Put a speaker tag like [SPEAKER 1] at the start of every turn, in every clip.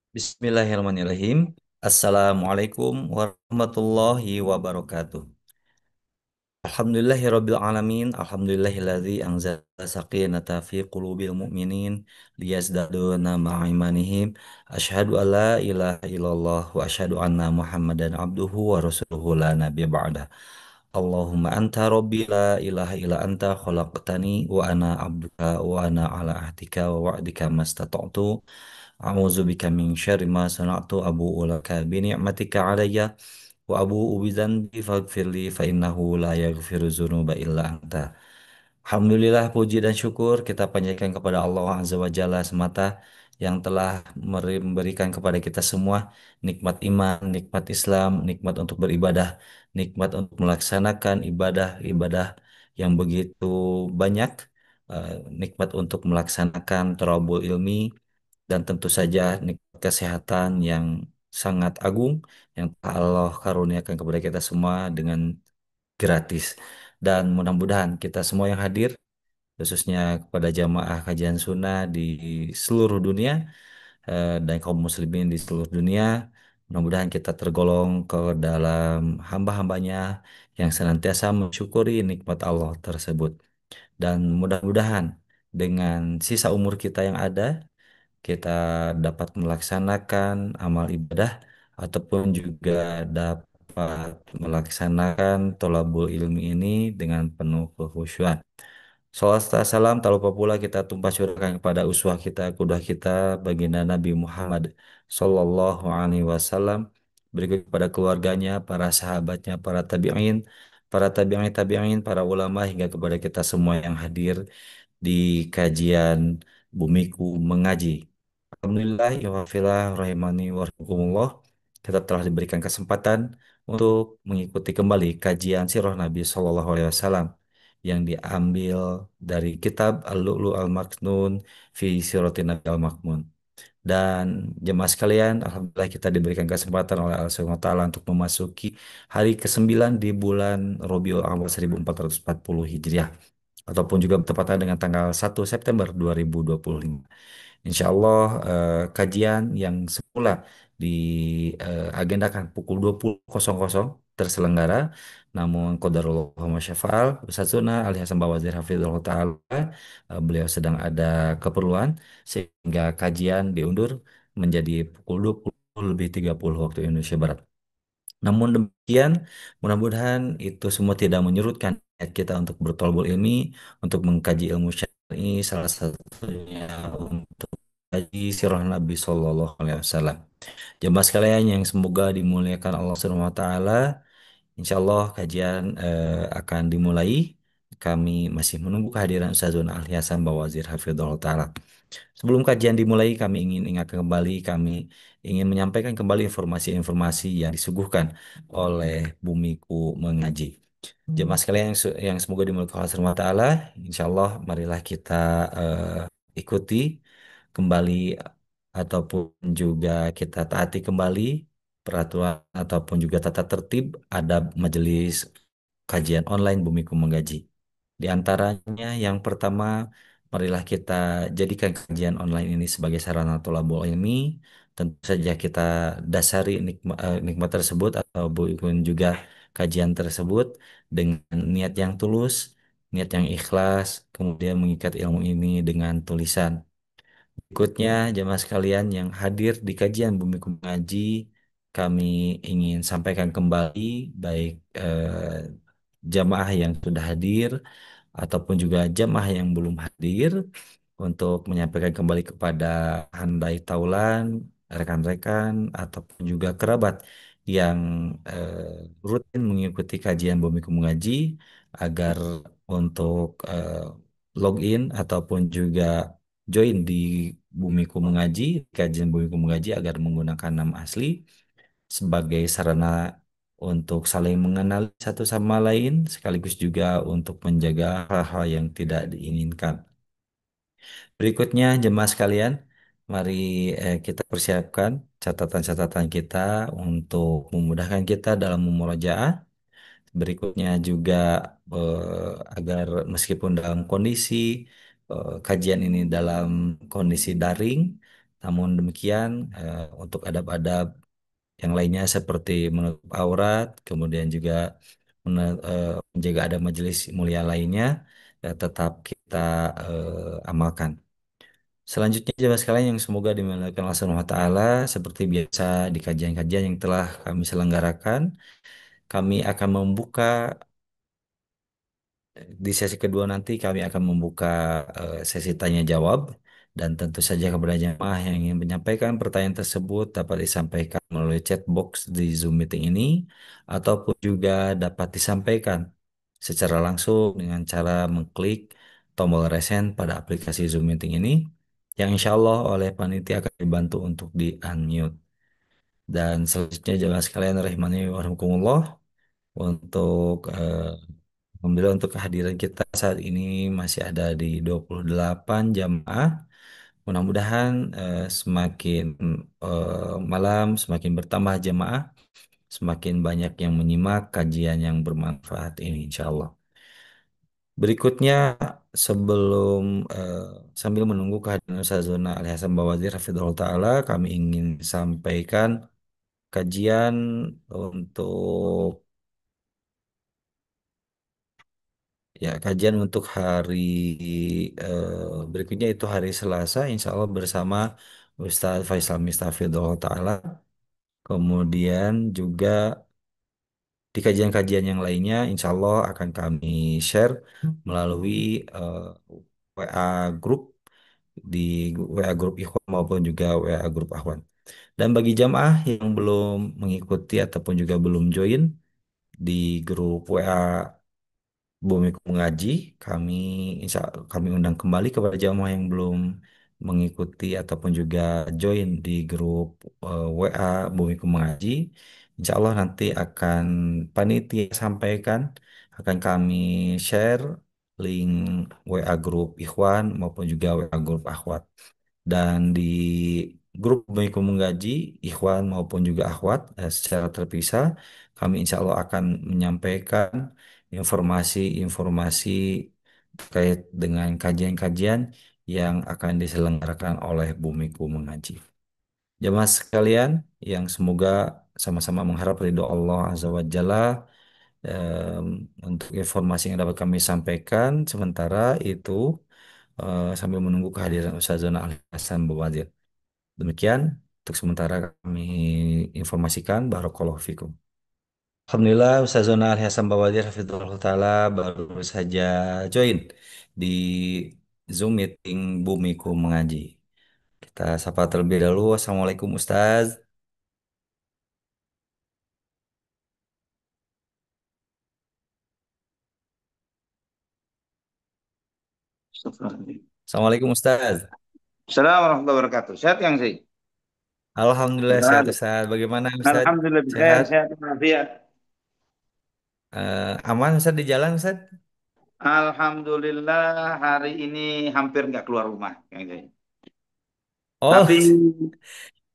[SPEAKER 1] Bismillahirrahmanirrahim. Assalamualaikum warahmatullahi wabarakatuh. Alhamdulillahirabbil alamin. Alhamdulillahilladzi anzala sakinata fi qulubil mu'minin liyazdadu ma'a imanihim. Asyhadu an la ilaha illallah wa asyhadu anna Muhammadan abduhu wa rasuluhu la nabiyya ba'da. Allahumma anta rabbi la ilaha illa anta khalaqtani wa ana abduka wa ana ala ahdika wa wa'dika mastata'tu. A'udzu bika min syarri ma sana'tu abu'u laka bi ni'matika 'alayya wa abu'u bi dzanbi faghfirli fa innahu la yaghfiru dzunuba illa anta. Alhamdulillah puji dan syukur kita panjatkan kepada Allah Azza wa Jalla semata yang telah memberikan kepada kita semua nikmat iman, nikmat Islam, nikmat untuk beribadah, nikmat untuk melaksanakan ibadah-ibadah yang begitu banyak, nikmat untuk melaksanakan tharabul ilmi, dan tentu saja nikmat kesehatan yang sangat agung yang telah Allah karuniakan kepada kita semua dengan gratis. Dan mudah-mudahan kita semua yang hadir, khususnya kepada jamaah kajian sunnah di seluruh dunia dan kaum muslimin di seluruh dunia, mudah-mudahan kita tergolong ke dalam hamba-hambanya yang senantiasa mensyukuri nikmat Allah tersebut. Dan mudah-mudahan dengan sisa umur kita yang ada, kita dapat melaksanakan amal ibadah ataupun juga dapat melaksanakan tolabul ilmi ini dengan penuh kekhusyuan. Salawat serta salam tak lupa pula kita tumpah curahkan kepada uswah kita, kudah kita, baginda Nabi Muhammad Sallallahu Alaihi Wasallam, berikut kepada keluarganya, para sahabatnya, para tabi'in tabi'in, para ulama hingga kepada kita semua yang hadir di kajian Bumiku Mengaji. Alhamdulillah, Iwafilah, Rahimani, Warahmatullah, kita telah diberikan kesempatan untuk mengikuti kembali kajian Sirah Nabi Sallallahu Alaihi Wasallam yang diambil dari kitab Al-Lu'lu' Al-Maknun fi Siratin Nabi Al-Makmun. Dan jemaah sekalian, Alhamdulillah kita diberikan kesempatan oleh Allah Subhanahu wa Ta'ala untuk memasuki hari ke-9 di bulan Rabiul Awal 1440 Hijriah, ataupun juga bertepatan dengan tanggal 1 September 2025. Insya Allah kajian yang semula diagendakan pukul 20.00 terselenggara, namun qadarullah wa syafa'al, Ustazuna Ali Hasan Bawazir Hafizahullah Ta'ala, beliau sedang ada keperluan sehingga kajian diundur menjadi pukul 20.30 waktu Indonesia Barat. Namun demikian, mudah-mudahan itu semua tidak menyurutkan niat kita untuk bertolabul ilmi, untuk mengkaji ilmu syar'i, salah satunya untuk kaji sirah Nabi Sallallahu Alaihi Wasallam. Jemaah sekalian yang semoga dimuliakan Allah Subhanahu Wa Taala, insya Allah kajian akan dimulai. Kami masih menunggu kehadiran Ustazun Ahli Hasan Bawazir Hafizahullah Ta'ala. Sebelum kajian dimulai, kami ingin ingatkan kembali, kami ingin menyampaikan kembali informasi-informasi yang disuguhkan oleh Bumiku Mengaji. Jemaah sekalian yang semoga dimuliakan Allah Subhanahu wa Ta'ala, insya Allah marilah kita ikuti kembali ataupun juga kita taati kembali peraturan ataupun juga tata tertib adab majelis kajian online Bumiku Menggaji. Di antaranya yang pertama, marilah kita jadikan kajian online ini sebagai sarana thalabul ilmi. Tentu saja kita dasari nikmat tersebut ataupun juga kajian tersebut dengan niat yang tulus, niat yang ikhlas, kemudian mengikat ilmu ini dengan tulisan. Berikutnya, jemaah sekalian yang hadir di kajian Bumiku Mengaji, kami ingin sampaikan kembali baik jamaah yang sudah hadir ataupun juga jamaah yang belum hadir untuk menyampaikan kembali kepada handai taulan, rekan-rekan ataupun juga kerabat yang rutin mengikuti kajian Bumiku Mengaji agar untuk login ataupun juga join di Bumiku Mengaji, kajian Bumiku Mengaji agar menggunakan nama asli sebagai sarana untuk saling mengenal satu sama lain, sekaligus juga untuk menjaga hal-hal yang tidak diinginkan. Berikutnya, jemaah sekalian, mari kita persiapkan catatan-catatan kita untuk memudahkan kita dalam memurojaah. Berikutnya juga agar meskipun dalam kondisi kajian ini dalam kondisi daring, Namun demikian, untuk adab-adab yang lainnya seperti menutup aurat, kemudian juga menjaga adab majelis mulia lainnya, tetap kita amalkan. Selanjutnya jemaah sekalian yang semoga dimuliakan Allah Subhanahu wa taala, seperti biasa di kajian-kajian yang telah kami selenggarakan, kami akan membuka di sesi kedua nanti kami akan membuka sesi tanya jawab, dan tentu saja kepada jemaah yang ingin menyampaikan pertanyaan tersebut dapat disampaikan melalui chat box di Zoom meeting ini, ataupun juga dapat disampaikan secara langsung dengan cara mengklik tombol resen pada aplikasi Zoom meeting ini, yang insya Allah oleh panitia akan dibantu untuk di unmute. Dan selanjutnya jemaah sekalian rahimani wa rahimakumullah, untuk alhamdulillah untuk kehadiran kita saat ini masih ada di 28 jamaah. Mudah-mudahan semakin malam semakin bertambah jamaah, semakin banyak yang menyimak kajian yang bermanfaat ini insya Allah. Berikutnya, sebelum eh, sambil menunggu kehadiran Ustazuna Ali Hasan Bawazir Hafizahullah Ta'ala, kami ingin sampaikan kajian untuk kajian untuk hari berikutnya, itu hari Selasa, insya Allah bersama Ustadz Faisal Mistafidullah Ta'ala. Kemudian juga di kajian-kajian yang lainnya, insya Allah akan kami share melalui eh, WA Group, di WA Group Ikhwan maupun juga WA Group Ahwan. Dan bagi jamaah yang belum mengikuti ataupun juga belum join di grup WA Bumiku Mengaji, kami kami undang kembali kepada jamaah yang belum mengikuti ataupun juga join di grup WA Bumiku Mengaji. Insya Allah nanti akan panitia sampaikan, akan kami share link WA grup Ikhwan maupun juga WA grup Akhwat. Dan di grup Baiku Menggaji, Ikhwan maupun juga Akhwat, secara terpisah, kami insya Allah akan menyampaikan informasi-informasi terkait dengan kajian-kajian yang akan diselenggarakan oleh Bumiku Mengaji. Jemaah sekalian yang semoga sama-sama mengharap ridho Allah Azza wa Jalla, untuk informasi yang dapat kami sampaikan sementara itu, sambil menunggu kehadiran Ustazana Ali Hasan Bawazir. Demikian untuk sementara kami informasikan. Barakallahu fikum. Alhamdulillah Ustazona Ali Hasan Bawazir Hafizahullah Ta'ala baru saja join di Zoom meeting Bumiku Mengaji. Kita sapa terlebih dahulu. Assalamualaikum Ustaz.
[SPEAKER 2] Astagfirullahaladzim.
[SPEAKER 1] Assalamualaikum Ustaz.
[SPEAKER 2] Assalamualaikum warahmatullahi wabarakatuh. Sehat yang sih?
[SPEAKER 1] Alhamdulillah sehat
[SPEAKER 2] Benar.
[SPEAKER 1] Ustaz. Bagaimana Ustaz?
[SPEAKER 2] Alhamdulillah
[SPEAKER 1] Sehat?
[SPEAKER 2] sehat walafiat.
[SPEAKER 1] Aman Ustaz di jalan Ustaz?
[SPEAKER 2] Alhamdulillah hari ini hampir nggak keluar rumah, Kang Zai.
[SPEAKER 1] Oh,
[SPEAKER 2] Tapi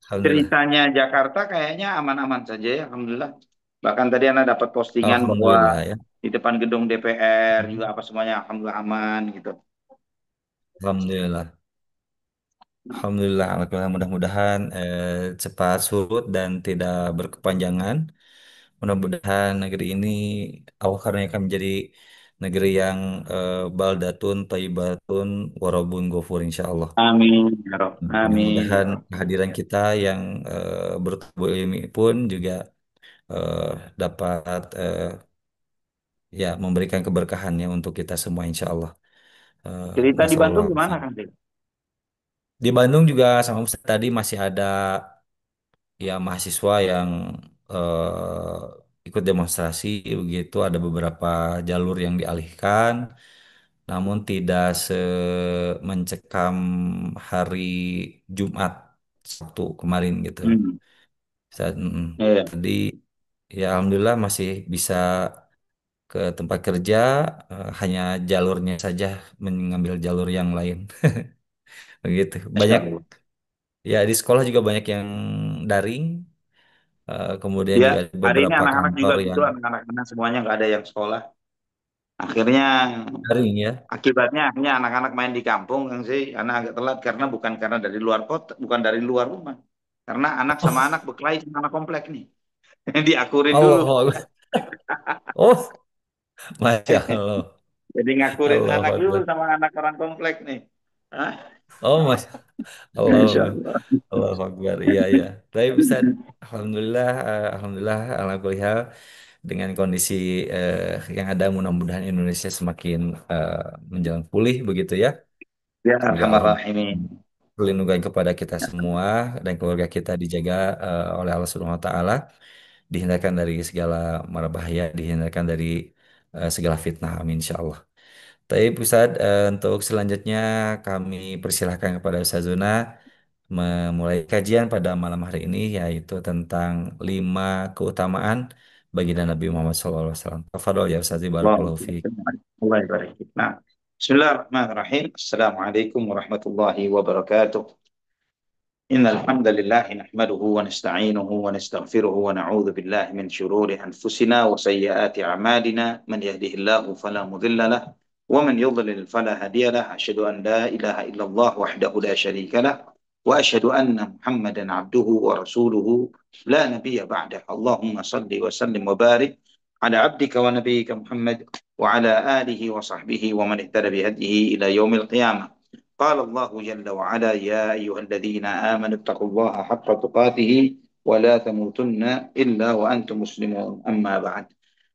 [SPEAKER 1] Alhamdulillah.
[SPEAKER 2] ceritanya Jakarta kayaknya aman-aman saja ya, Alhamdulillah. Bahkan tadi Anda dapat postingan bahwa
[SPEAKER 1] Alhamdulillah ya.
[SPEAKER 2] di depan gedung DPR juga apa semuanya Alhamdulillah aman gitu.
[SPEAKER 1] Alhamdulillah. Alhamdulillah, alhamdulillah, mudah-mudahan cepat surut dan tidak berkepanjangan. Mudah-mudahan negeri ini Allah karuniakan menjadi negeri yang baldatun, thayyibatun, warabun ghafur insya Allah.
[SPEAKER 2] Amin, ya Rob. Amin, ya
[SPEAKER 1] Mudah-mudahan
[SPEAKER 2] Rob.
[SPEAKER 1] kehadiran kita yang bertubuh ini pun juga eh, dapat ya memberikan keberkahannya untuk kita semua insya Allah.
[SPEAKER 2] Cerita di Bandung
[SPEAKER 1] Nasallallahu
[SPEAKER 2] gimana,
[SPEAKER 1] alaihi.
[SPEAKER 2] Kang Zai?
[SPEAKER 1] Di Bandung juga sama Ustaz tadi masih ada ya mahasiswa yang ikut demonstrasi begitu, ada beberapa jalur yang dialihkan, namun tidak mencekam hari Jumat Sabtu kemarin gitu.
[SPEAKER 2] Hmm. Iya.
[SPEAKER 1] Jadi ya alhamdulillah masih bisa ke tempat kerja, hanya jalurnya saja mengambil jalur yang lain begitu.
[SPEAKER 2] Masya
[SPEAKER 1] Banyak
[SPEAKER 2] Allah.
[SPEAKER 1] ya di sekolah juga banyak yang daring. Kemudian
[SPEAKER 2] Ya,
[SPEAKER 1] juga ada
[SPEAKER 2] hari ini
[SPEAKER 1] beberapa
[SPEAKER 2] anak-anak
[SPEAKER 1] kantor
[SPEAKER 2] juga gitu,
[SPEAKER 1] yang
[SPEAKER 2] anak-anak semuanya nggak ada yang sekolah. Akhirnya
[SPEAKER 1] Garing ya.
[SPEAKER 2] akibatnya akhirnya anak-anak main di kampung kan sih, anak agak telat karena bukan karena dari luar kota, bukan dari luar rumah. Karena anak sama anak berkelahi sama anak komplek nih. Diakurin dulu.
[SPEAKER 1] Allah Allah. Oh, Masya Allah.
[SPEAKER 2] Jadi ngakurin
[SPEAKER 1] Allah
[SPEAKER 2] anak dulu
[SPEAKER 1] Akbar.
[SPEAKER 2] sama anak orang komplek nih. Hah?
[SPEAKER 1] Oh, Masya Allah.
[SPEAKER 2] Insya Allah.
[SPEAKER 1] Allah Akbar. Iya, iya. Tapi Ustaz, Alhamdulillah, Alhamdulillah, ala kulli hal, dengan kondisi yang ada, mudah-mudahan Indonesia semakin menjalan pulih begitu ya.
[SPEAKER 2] Ya,
[SPEAKER 1] Semoga Allah
[SPEAKER 2] Alhamdulillah.
[SPEAKER 1] perlindungan kepada kita semua dan keluarga kita dijaga oleh Allah Subhanahu wa taala, dihindarkan dari segala mara bahaya, dihindarkan dari segala fitnah. Amin insyaallah. Tapi Ustaz, untuk selanjutnya kami persilahkan kepada Ustaz Zuna memulai kajian pada malam hari ini, yaitu tentang 5 keutamaan baginda Nabi Muhammad SAW. Tafadhol ya Ustaz,
[SPEAKER 2] Allah
[SPEAKER 1] barakallahu fiik.
[SPEAKER 2] Allah barik. Nah, Bismillahirrahmanirrahim. Assalamualaikum warahmatullahi wabarakatuh. إن الحمد لله نحمده ونستعينه ونستغفره ونعوذ بالله من شرور أنفسنا وسيئات أعمالنا من يهده الله فلا مضل له ومن يضلل فلا هادي له أشهد أن لا إله إلا الله وحده لا شريك له وأشهد أن محمدا عبده ورسوله لا نبي بعده اللهم صل وسلم وبارك على عبدك ونبيك محمد وعلى آله وصحبه ومن اهتدى بهديه إلى يوم القيامة قال الله جل وعلا يا أيها الذين آمنوا اتقوا الله حق تقاته ولا تموتن إلا وأنتم مسلمون أما بعد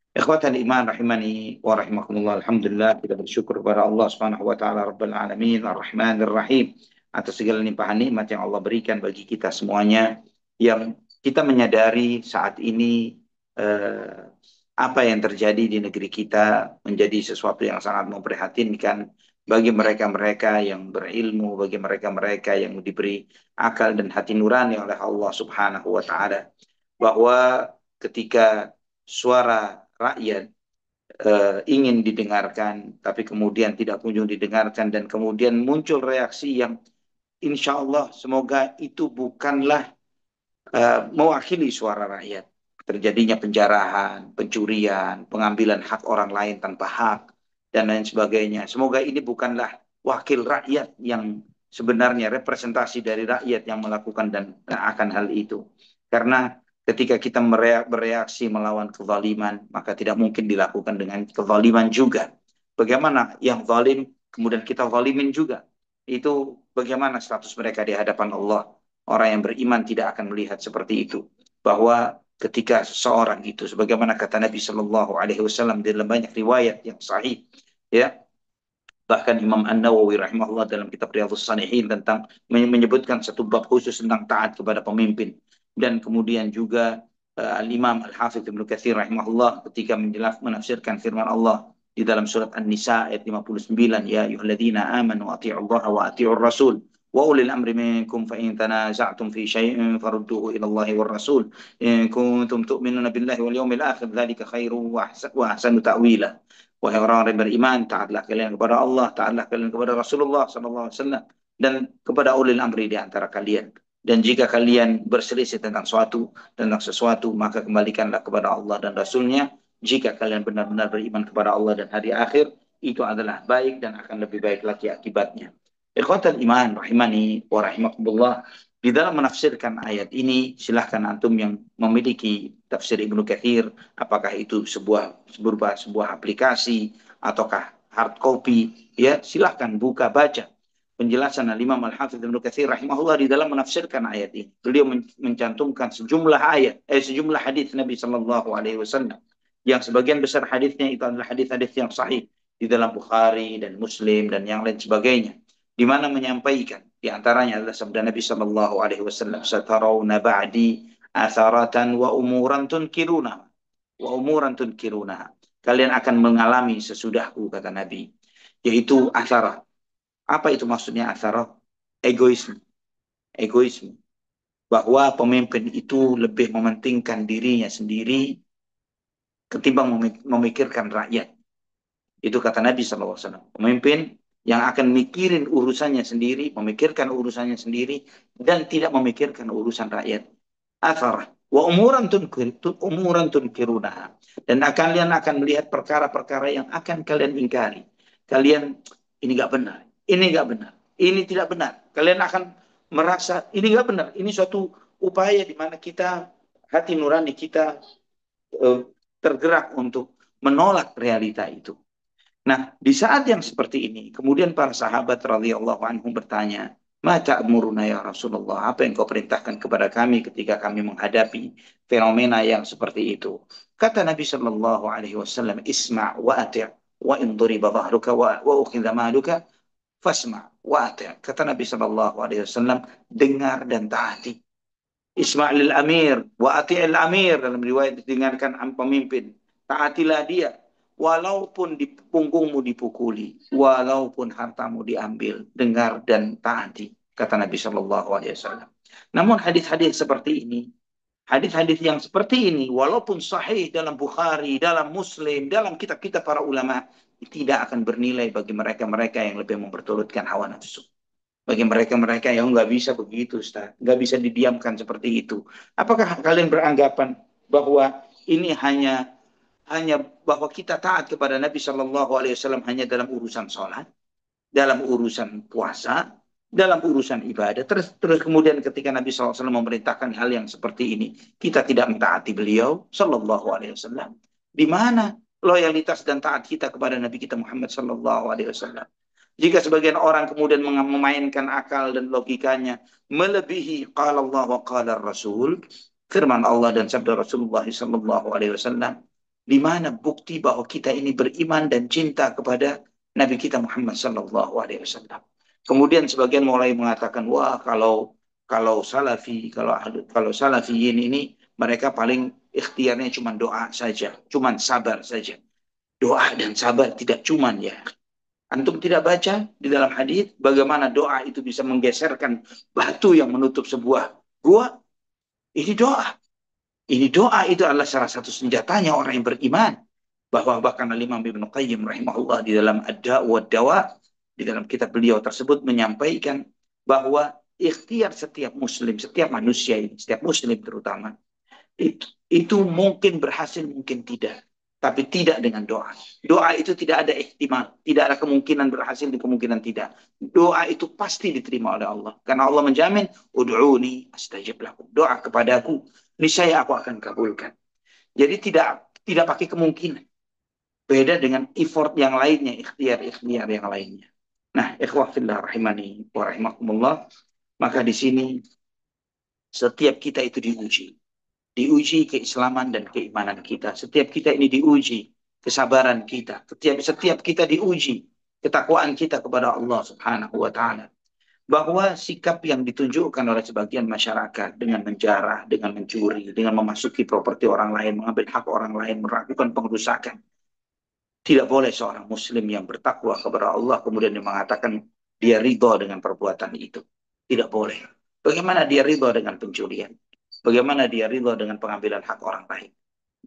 [SPEAKER 2] Ikhwatal iman rahimani wa rahimakumullah. Alhamdulillah kita bersyukur kepada Allah Subhanahu wa taala Rabbul alamin arrahmanir rahim atas segala limpahan nikmat yang Allah berikan bagi kita semuanya, yang kita menyadari saat ini eh, apa yang terjadi di negeri kita menjadi sesuatu yang sangat memprihatinkan bagi mereka-mereka yang berilmu, bagi mereka-mereka yang diberi akal dan hati nurani oleh Allah Subhanahu wa taala, bahwa ketika suara rakyat ingin didengarkan, tapi kemudian tidak kunjung didengarkan, dan kemudian muncul reaksi yang insya Allah semoga itu bukanlah mewakili suara rakyat. Terjadinya penjarahan, pencurian, pengambilan hak orang lain tanpa hak, dan lain sebagainya. Semoga ini bukanlah wakil rakyat yang sebenarnya representasi dari rakyat yang melakukan dan akan hal itu. Karena ketika kita bereaksi melawan kezaliman, maka tidak mungkin dilakukan dengan kezaliman juga. Bagaimana yang zalim, kemudian kita zalimin juga. Itu bagaimana status mereka di hadapan Allah. Orang yang beriman tidak akan melihat seperti itu. Bahwa ketika seseorang itu, sebagaimana kata Nabi Shallallahu Alaihi Wasallam dalam banyak riwayat yang sahih, ya, bahkan Imam An-Nawawi rahimahullah dalam kitab Riyadhus Shalihin tentang menyebutkan satu bab khusus tentang taat kepada pemimpin. Dan kemudian juga Al-Imam Al-Hafidh Ibnu Katsir rahimahullah ketika menafsirkan firman Allah di dalam surat An-Nisa ayat 59, ya ayyuhalladzina amanu athi'ullaha wa athi'ur rasul wa ulil amri minkum fa in tanaza'tum fi syai'in farudduhu ila Allahi war rasul in kuntum tu'minuna billahi wal yawmil akhir dzalika khairu wa ahsanu ta'wila. Wahai orang-orang yang beriman, taatlah kalian kepada Allah, taatlah kalian kepada Rasulullah SAW, dan kepada ulil amri di antara kalian. Dan jika kalian berselisih tentang sesuatu, maka kembalikanlah kepada Allah dan Rasulnya. Jika kalian benar-benar beriman kepada Allah dan hari akhir, itu adalah baik dan akan lebih baik lagi akibatnya. Ikhwatal iman rahimani wa rahimakumullah. Di dalam menafsirkan ayat ini, silahkan antum yang memiliki tafsir Ibnu Katsir, apakah itu berupa sebuah aplikasi ataukah hard copy, ya silahkan buka baca penjelasan Imam Al-Hafidz Ibnu Katsir rahimahullah di dalam menafsirkan ayat ini. Beliau mencantumkan sejumlah sejumlah hadis Nabi Shallallahu Alaihi Wasallam, yang sebagian besar hadisnya itu adalah hadis-hadis yang sahih di dalam Bukhari dan Muslim dan yang lain sebagainya, di mana menyampaikan di antaranya adalah sabda Nabi Shallallahu Alaihi Wasallam, "Satarawna ba'di asaratan wa umuran tunkiruna." Kalian akan mengalami sesudahku, kata Nabi, yaitu asarah. Apa itu maksudnya asarah? Egoisme. Egoisme. Bahwa pemimpin itu lebih mementingkan dirinya sendiri ketimbang memikirkan rakyat. Itu kata Nabi SAW. Pemimpin yang akan mikirin urusannya sendiri, memikirkan urusannya sendiri, dan tidak memikirkan urusan rakyat. Asarah. Wa umuran tunkirunaha. Dan kalian akan melihat perkara-perkara yang akan kalian ingkari. Kalian, ini nggak benar, ini nggak benar, ini tidak benar. Kalian akan merasa ini nggak benar. Ini suatu upaya di mana kita, hati nurani kita eh, tergerak untuk menolak realita itu. Nah, di saat yang seperti ini, kemudian para sahabat radhiyallahu anhum bertanya, "Ma ta'muruna ya Rasulullah? Apa yang kau perintahkan kepada kami ketika kami menghadapi fenomena yang seperti itu?" Kata Nabi sallallahu alaihi wasallam, "Isma' wa ati' wa in duriba dhahruka wa ukhidha maluka fasma' wa ati'." Kata Nabi sallallahu alaihi wasallam, dengar dan taati. Ismail Amir, wa ati'il Amir, dalam riwayat didengarkan pemimpin. Taatilah dia, walaupun di punggungmu dipukuli, walaupun hartamu diambil, dengar dan taati, kata Nabi Shallallahu Alaihi Wasallam. Namun hadis-hadis seperti ini, hadis-hadis yang seperti ini, walaupun sahih dalam Bukhari, dalam Muslim, dalam kitab-kitab para ulama, tidak akan bernilai bagi mereka-mereka yang lebih memperturutkan hawa nafsu. Bagi mereka-mereka yang nggak bisa begitu, Ustaz. Nggak bisa didiamkan seperti itu. Apakah kalian beranggapan bahwa ini hanya bahwa kita taat kepada Nabi Shallallahu Alaihi Wasallam hanya dalam urusan sholat, dalam urusan puasa, dalam urusan ibadah. Terus kemudian ketika Nabi SAW memerintahkan hal yang seperti ini, kita tidak mentaati beliau Shallallahu Alaihi Wasallam. Di mana loyalitas dan taat kita kepada Nabi kita Muhammad Shallallahu Alaihi Wasallam? Jika sebagian orang kemudian memainkan akal dan logikanya melebihi qala Allah wa qala Rasul, firman Allah dan sabda Rasulullah sallallahu alaihi wasallam, di mana bukti bahwa kita ini beriman dan cinta kepada Nabi kita Muhammad sallallahu alaihi wasallam. Kemudian sebagian mulai mengatakan, wah kalau salafi, kalau salafiyin ini mereka paling ikhtiarnya cuma doa saja, cuma sabar saja. Doa dan sabar tidak cuma ya. Antum tidak baca di dalam hadis bagaimana doa itu bisa menggeserkan batu yang menutup sebuah gua? Ini doa. Ini doa itu adalah salah satu senjatanya orang yang beriman. Bahwa bahkan Imam Ibnu Qayyim rahimahullah di dalam Ad-Da' wa Dawa, di dalam kitab beliau tersebut menyampaikan bahwa ikhtiar setiap muslim, setiap manusia ini, setiap muslim terutama, itu mungkin berhasil, mungkin tidak. Tapi tidak dengan doa. Doa itu tidak ada ihtimal. Tidak ada kemungkinan berhasil, di kemungkinan tidak. Doa itu pasti diterima oleh Allah. Karena Allah menjamin, Ud'uni astajib lakum. Doa kepadaku, niscaya aku akan kabulkan. Jadi tidak pakai kemungkinan. Beda dengan effort yang lainnya, ikhtiar-ikhtiar yang lainnya. Nah, ikhwah fillah rahimani wa rahimakumullah. Maka di sini setiap kita itu diuji. Diuji keislaman dan keimanan kita. Setiap kita ini diuji kesabaran kita. Setiap kita diuji ketakwaan kita kepada Allah Subhanahu wa taala. Bahwa sikap yang ditunjukkan oleh sebagian masyarakat dengan menjarah, dengan mencuri, dengan memasuki properti orang lain, mengambil hak orang lain, melakukan pengerusakan. Tidak boleh seorang muslim yang bertakwa kepada Allah kemudian dia mengatakan dia ridho dengan perbuatan itu. Tidak boleh. Bagaimana dia ridho dengan pencurian? Bagaimana dia ridho dengan pengambilan hak orang lain?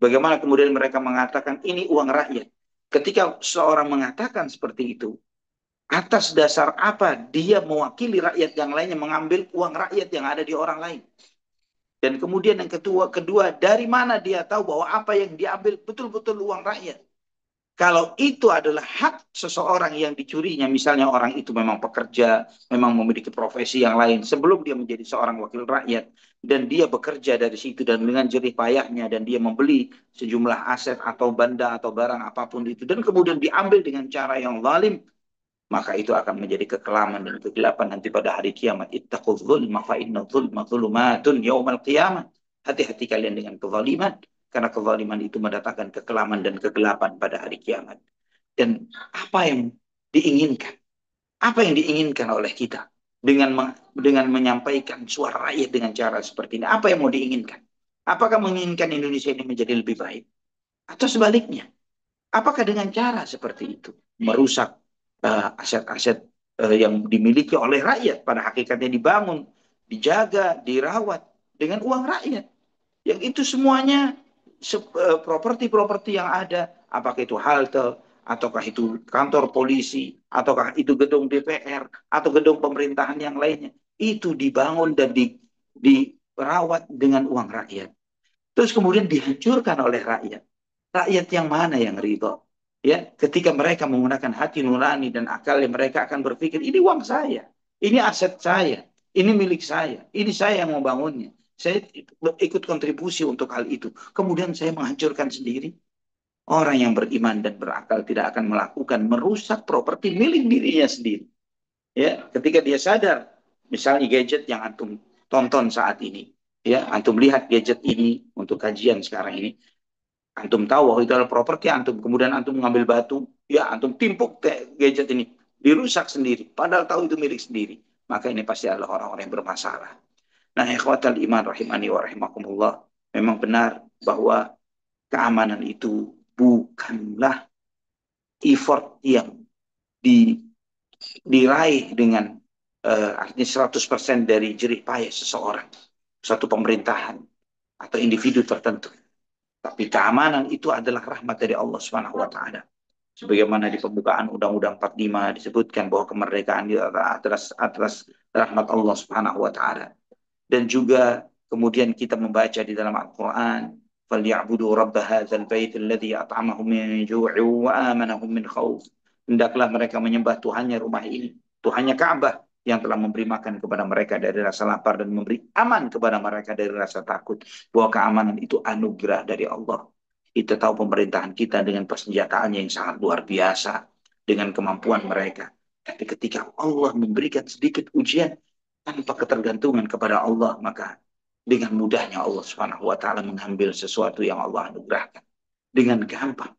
[SPEAKER 2] Bagaimana kemudian mereka mengatakan ini uang rakyat? Ketika seorang mengatakan seperti itu, atas dasar apa dia mewakili rakyat yang lainnya mengambil uang rakyat yang ada di orang lain? Dan kemudian yang kedua, dari mana dia tahu bahwa apa yang diambil betul-betul uang rakyat? Kalau itu adalah hak seseorang yang dicurinya, misalnya orang itu memang pekerja, memang memiliki profesi yang lain, sebelum dia menjadi seorang wakil rakyat, dan dia bekerja dari situ dan dengan jerih payahnya, dan dia membeli sejumlah aset atau benda atau barang apapun itu, dan kemudian diambil dengan cara yang zalim, maka itu akan menjadi kekelaman dan kegelapan nanti pada hari kiamat. Ittaqul zulma fa inna zulma zulumatun yaumal qiyamah. Hati-hati kalian dengan kezaliman, karena kezaliman itu mendatangkan kekelaman dan kegelapan pada hari kiamat. Dan apa yang diinginkan? Apa yang diinginkan oleh kita dengan menyampaikan suara rakyat dengan cara seperti ini? Apa yang mau diinginkan? Apakah menginginkan Indonesia ini menjadi lebih baik? Atau sebaliknya? Apakah dengan cara seperti itu merusak aset-aset yang dimiliki oleh rakyat pada hakikatnya dibangun, dijaga, dirawat dengan uang rakyat? Yang itu semuanya properti-properti yang ada, apakah itu halte, ataukah itu kantor polisi, ataukah itu gedung DPR, atau gedung pemerintahan yang lainnya, itu dibangun dan dirawat dengan uang rakyat. Terus kemudian dihancurkan oleh rakyat. Rakyat yang mana yang ridho? Ya, ketika mereka menggunakan hati nurani dan akal, mereka akan berpikir, ini uang saya, ini aset saya, ini milik saya, ini saya yang membangunnya. Saya ikut kontribusi untuk hal itu. Kemudian saya menghancurkan sendiri. Orang yang beriman dan berakal tidak akan melakukan merusak properti milik dirinya sendiri. Ya, ketika dia sadar, misalnya gadget yang antum tonton saat ini, ya, antum lihat gadget ini untuk kajian sekarang ini, antum tahu bahwa itu adalah properti antum, kemudian antum mengambil batu, ya, antum timpuk gadget ini, dirusak sendiri, padahal tahu itu milik sendiri, maka ini pasti adalah orang-orang yang bermasalah. Nah, ikhwatal iman rahimani wa rahimakumullah, memang benar bahwa keamanan itu bukanlah effort yang di, diraih dengan artinya 100% dari jerih payah seseorang, suatu pemerintahan atau individu tertentu. Tapi keamanan itu adalah rahmat dari Allah Subhanahu wa taala. Sebagaimana di pembukaan Undang-Undang 45 disebutkan bahwa kemerdekaan itu atas rahmat Allah Subhanahu wa taala. Dan juga kemudian kita membaca di dalam Al-Quran, فَلْيَعْبُدُوا رَبَّ هَذَا الْبَيْتِ الَّذِي أَطْعَمَهُم مِّن جُوعٍ وَآمَنَهُم مِّنْ خَوْفٍ. Hendaklah mereka menyembah Tuhannya rumah ini, Tuhannya Ka'bah, yang telah memberi makan kepada mereka dari rasa lapar dan memberi aman kepada mereka dari rasa takut. Bahwa keamanan itu anugerah dari Allah. Kita tahu pemerintahan kita dengan persenjataannya yang sangat luar biasa, dengan kemampuan mereka. Tapi ketika Allah memberikan sedikit ujian, tanpa ketergantungan kepada Allah, maka dengan mudahnya Allah Subhanahu wa taala mengambil sesuatu yang Allah anugerahkan dengan gampang.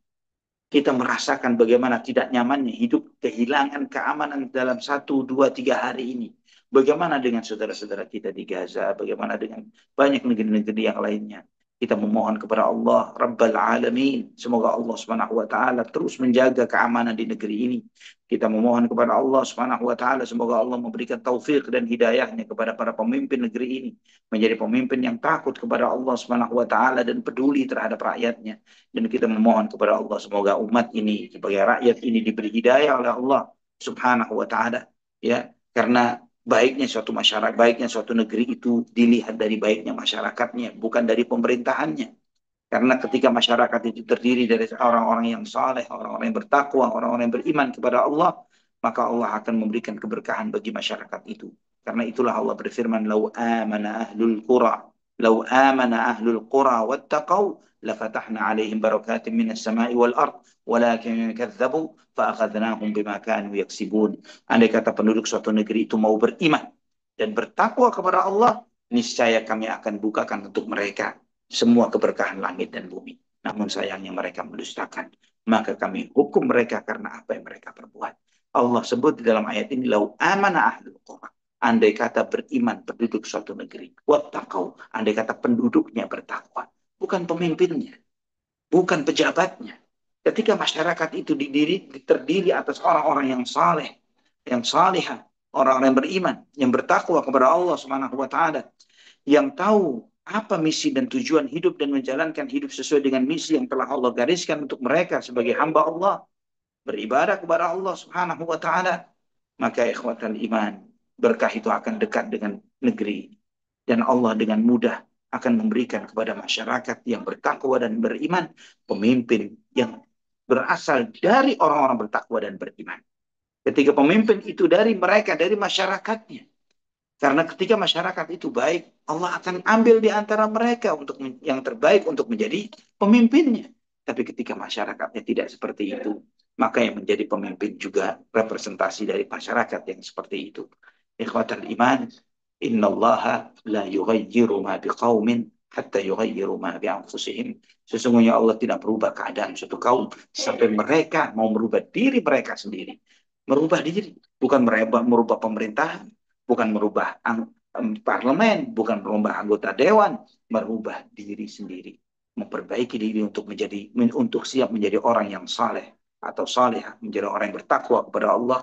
[SPEAKER 2] Kita merasakan bagaimana tidak nyamannya hidup kehilangan keamanan dalam 1, 2, 3 hari ini. Bagaimana dengan saudara-saudara kita di Gaza, bagaimana dengan banyak negeri-negeri yang lainnya. Kita memohon kepada Allah Rabbal Alamin. Semoga Allah Subhanahu wa taala terus menjaga keamanan di negeri ini. Kita memohon kepada Allah Subhanahu wa taala semoga Allah memberikan taufik dan hidayahnya kepada para pemimpin negeri ini, menjadi pemimpin yang takut kepada Allah Subhanahu wa taala dan peduli terhadap rakyatnya. Dan kita memohon kepada Allah semoga umat ini sebagai rakyat ini diberi hidayah oleh Allah Subhanahu wa taala, ya, karena baiknya suatu masyarakat, baiknya suatu negeri itu dilihat dari baiknya masyarakatnya, bukan dari pemerintahannya. Karena ketika masyarakat itu terdiri dari orang-orang yang saleh, orang-orang yang bertakwa, orang-orang yang beriman kepada Allah, maka Allah akan memberikan keberkahan bagi masyarakat itu. Karena itulah Allah berfirman, "Lau amana ahlul qura, lau amana ahlul qura wattaqau, lafatahna alaihim barakatim minas sama'i wal ard, walakin kadzabu fa'akhadnahum bima kanu yaksibun." Andai kata penduduk suatu negeri itu mau beriman dan bertakwa kepada Allah, niscaya kami akan bukakan untuk mereka semua keberkahan langit dan bumi. Namun sayangnya mereka mendustakan. Maka kami hukum mereka karena apa yang mereka perbuat. Allah sebut di dalam ayat ini, lau amana ahlul qura. Andai kata beriman penduduk suatu negeri. Wattaqau. Andai kata penduduknya bertakwa. Bukan pemimpinnya. Bukan pejabatnya. Ketika masyarakat itu terdiri atas orang-orang yang saleh, yang salihah, orang-orang yang beriman, yang bertakwa kepada Allah Subhanahu wa taala, yang tahu apa misi dan tujuan hidup dan menjalankan hidup sesuai dengan misi yang telah Allah gariskan untuk mereka sebagai hamba Allah, beribadah kepada Allah Subhanahu wa taala, maka ikhwatal iman, berkah itu akan dekat dengan negeri dan Allah dengan mudah akan memberikan kepada masyarakat yang bertakwa dan beriman pemimpin yang berasal dari orang-orang bertakwa dan beriman. Ketika pemimpin itu dari mereka, dari masyarakatnya, karena ketika masyarakat itu baik, Allah akan ambil di antara mereka untuk yang terbaik untuk menjadi pemimpinnya. Tapi ketika masyarakatnya tidak seperti itu, maka yang menjadi pemimpin juga representasi dari masyarakat yang seperti itu. Ikhwatal iman, innallaha la yughayyiru ma biqaumin hatta yughayyiru ma bi anfusihim. Sesungguhnya Allah tidak merubah keadaan suatu kaum sampai mereka mau merubah diri mereka sendiri. Merubah diri, bukan merubah pemerintahan, bukan merubah parlemen, bukan merubah anggota dewan, merubah diri sendiri, memperbaiki diri untuk siap menjadi orang yang saleh atau saleh, menjadi orang yang bertakwa kepada Allah,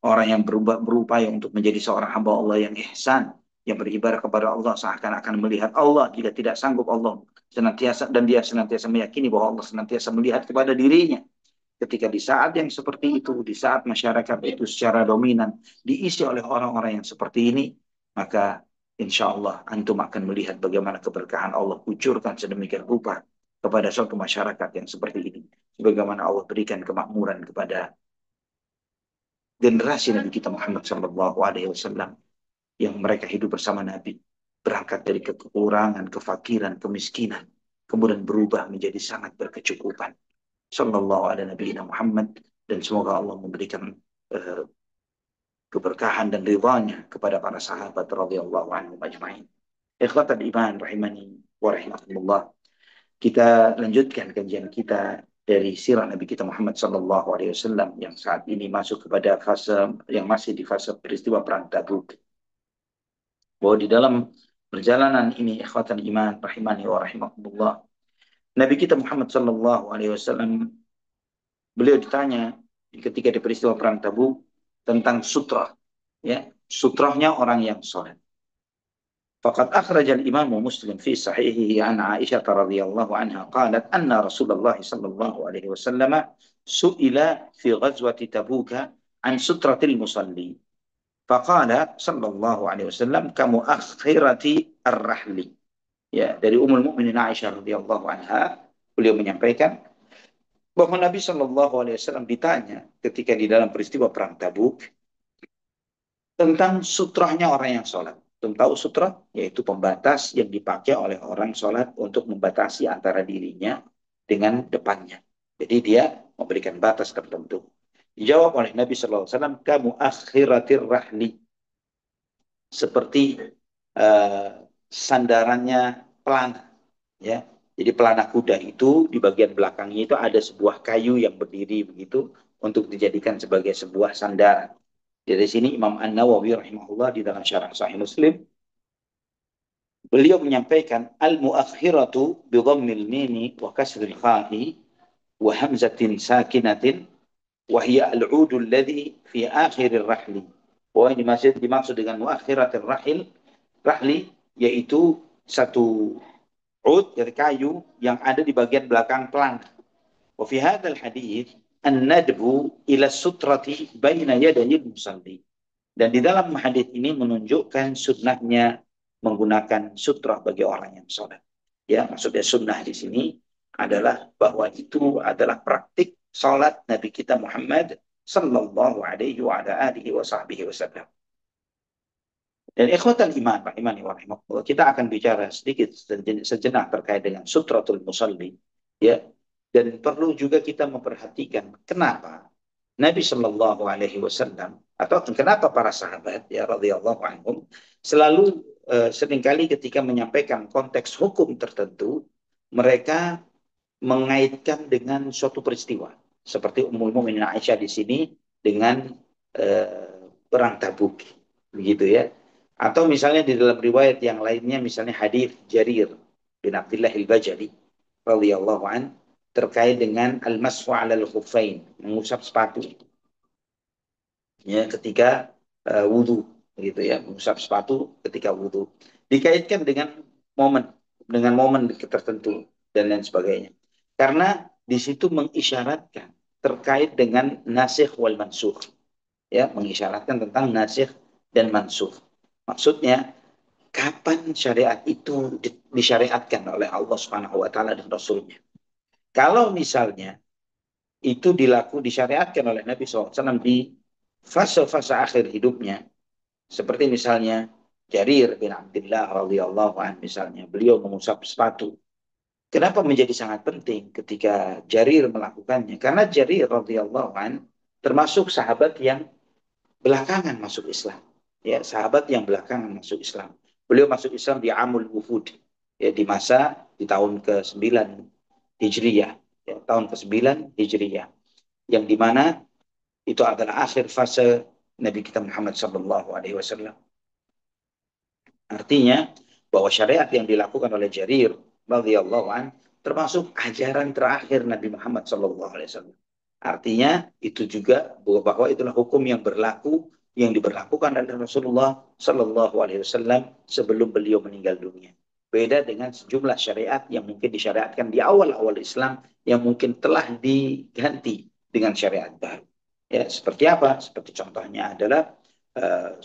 [SPEAKER 2] orang yang berupaya untuk menjadi seorang hamba Allah yang ihsan, yang beribadah kepada Allah seakan-akan melihat Allah jika tidak sanggup Allah senantiasa, dan dia senantiasa meyakini bahwa Allah senantiasa melihat kepada dirinya. Ketika di saat yang seperti itu, di saat masyarakat itu secara dominan diisi oleh orang-orang yang seperti ini, maka insya Allah antum akan melihat bagaimana keberkahan Allah kucurkan sedemikian rupa kepada suatu masyarakat yang seperti ini. Bagaimana Allah berikan kemakmuran kepada generasi Nabi kita Muhammad Sallallahu Alaihi Wasallam yang mereka hidup bersama Nabi, berangkat dari kekurangan, kefakiran, kemiskinan, kemudian berubah menjadi sangat berkecukupan. Sallallahu alaihi Nabi Muhammad, dan semoga Allah memberikan uh, keberkahan dan ridhanya kepada para sahabat radhiyallahu anhum ajma'in. Ikhwatal iman rahimani wa rahimakumullah. Kita lanjutkan kajian kita dari sirah Nabi kita Muhammad sallallahu alaihi wasallam yang saat ini masuk kepada fase yang masih di fase peristiwa perang Tabuk. Bahwa di dalam perjalanan ini ikhwatal iman rahimani wa rahimakumullah, Nabi kita Muhammad sallallahu alaihi wasallam, beliau ditanya ketika di peristiwa perang Tabuk tentang sutra, ya, sutrahnya orang yang soleh. فقد أخرج الإمام مسلم في صحيحه عن عائشة رضي الله عنها قالت أن رسول الله صلى الله عليه وسلم سئل في غزوة تبوك عن سترة المصلي فقال صلى الله عليه وسلم كمؤخرة الرحل. Ya, dari Ummul Mukminin Aisyah radhiyallahu anha, beliau menyampaikan bahwa Nabi Shallallahu Alaihi Wasallam ditanya ketika di dalam peristiwa perang Tabuk tentang sutrahnya orang yang sholat. Belum tahu sutrah, yaitu pembatas yang dipakai oleh orang sholat untuk membatasi antara dirinya dengan depannya. Jadi dia memberikan batas tertentu. Dijawab oleh Nabi Shallallahu Alaihi Wasallam, kamu akhiratir rahli, seperti sandarannya pelana, ya. Jadi pelana kuda itu di bagian belakangnya itu ada sebuah kayu yang berdiri begitu untuk dijadikan sebagai sebuah sandaran. Dari sini Imam An-Nawawi rahimahullah di dalam syarah Sahih Muslim, beliau menyampaikan al-muakhiratu bi dhammil mimi wa kasril kha'i wa hamzatin sakinatin wa hiya al-'udu alladhi fi akhir ar-rahli. Oh, ini dimaksud dengan muakhiratir rahli, yaitu satu ud dari kayu yang ada di bagian belakang pelana. Wa fi hadzal hadits an-nadbu ila sutrati baina yadayil musalli. Dan di dalam hadis ini menunjukkan sunnahnya menggunakan sutrah bagi orang yang sholat. Ya, maksudnya sunnah di sini adalah bahwa itu adalah praktik sholat Nabi kita Muhammad sallallahu alaihi wa ala alihi wa sahbihi wasallam. Dan ikhwatan iman, rahimani wa rahimakumullah, kita akan bicara sedikit sejenak terkait dengan sutratul musalli, ya. Dan perlu juga kita memperhatikan kenapa Nabi Shallallahu Alaihi Wasallam atau kenapa para sahabat ya radhiyallahu anhum selalu seringkali ketika menyampaikan konteks hukum tertentu mereka mengaitkan dengan suatu peristiwa seperti Ummul Mukminin Aisyah di sini dengan perang Tabuk, begitu ya. Atau misalnya di dalam riwayat yang lainnya, misalnya hadis Jarir bin Abdullah al-Bajali radhiyallahu an terkait dengan al-mashu 'ala al-khuffain, mengusap sepatu. Ya, ketika wudu, gitu ya, mengusap sepatu ketika wudu. Dikaitkan dengan momen tertentu dan lain sebagainya. Karena di situ mengisyaratkan terkait dengan nasikh wal mansukh. Ya, mengisyaratkan tentang nasikh dan mansukh. Maksudnya kapan syariat itu disyariatkan oleh Allah Subhanahu wa taala dan Rasulnya. Kalau misalnya itu disyariatkan oleh Nabi SAW di fase-fase akhir hidupnya, seperti misalnya Jarir bin Abdullah radhiyallahu anhu, misalnya beliau mengusap sepatu. Kenapa menjadi sangat penting ketika Jarir melakukannya? Karena Jarir radhiyallahu anhu termasuk sahabat yang belakangan masuk Islam. Ya, sahabat yang belakangan masuk Islam. Beliau masuk Islam di Amul Wufud, ya, di tahun ke-9 Hijriyah, ya, tahun ke-9 Hijriyah, yang dimana itu adalah akhir fase Nabi kita Muhammad sallallahu alaihi wasallam. Artinya bahwa syariat yang dilakukan oleh Jarir radhiyallahu an termasuk ajaran terakhir Nabi Muhammad sallallahu alaihi wasallam. Artinya itu juga bahwa itulah hukum yang berlaku yang diberlakukan oleh Rasulullah sallallahu alaihi wasallam sebelum beliau meninggal dunia. Beda dengan sejumlah syariat yang mungkin disyariatkan di awal-awal Islam yang mungkin telah diganti dengan syariat baru. Ya, seperti apa? Seperti contohnya adalah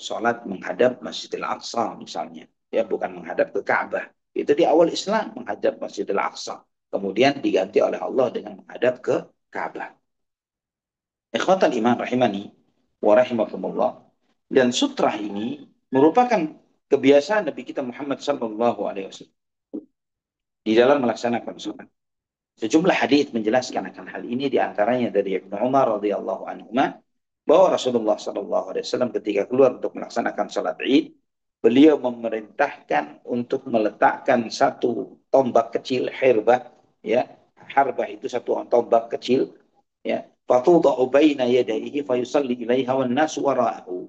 [SPEAKER 2] sholat menghadap Masjidil Aqsa misalnya. ya bukan menghadap ke Ka'bah. Itu di awal Islam menghadap Masjidil Aqsa. Kemudian diganti oleh Allah dengan menghadap ke Ka'bah. Ikhwatal iman rahimani wa rahimakumullah. Dan sutrah ini merupakan kebiasaan Nabi kita Muhammad sallallahu alaihi wasallam di dalam melaksanakan sholat. Sejumlah hadis menjelaskan akan hal ini, di antaranya dari Ibnu Umar radhiyallahu anhu bahwa Rasulullah sallallahu alaihi wasallam ketika keluar untuk melaksanakan sholat Id, beliau memerintahkan untuk meletakkan satu tombak kecil, hirbah, ya. Harbah itu satu tombak kecil, ya. Fatudau baina yadayhi fayusalli ilaiha wan nasu wara'ahu,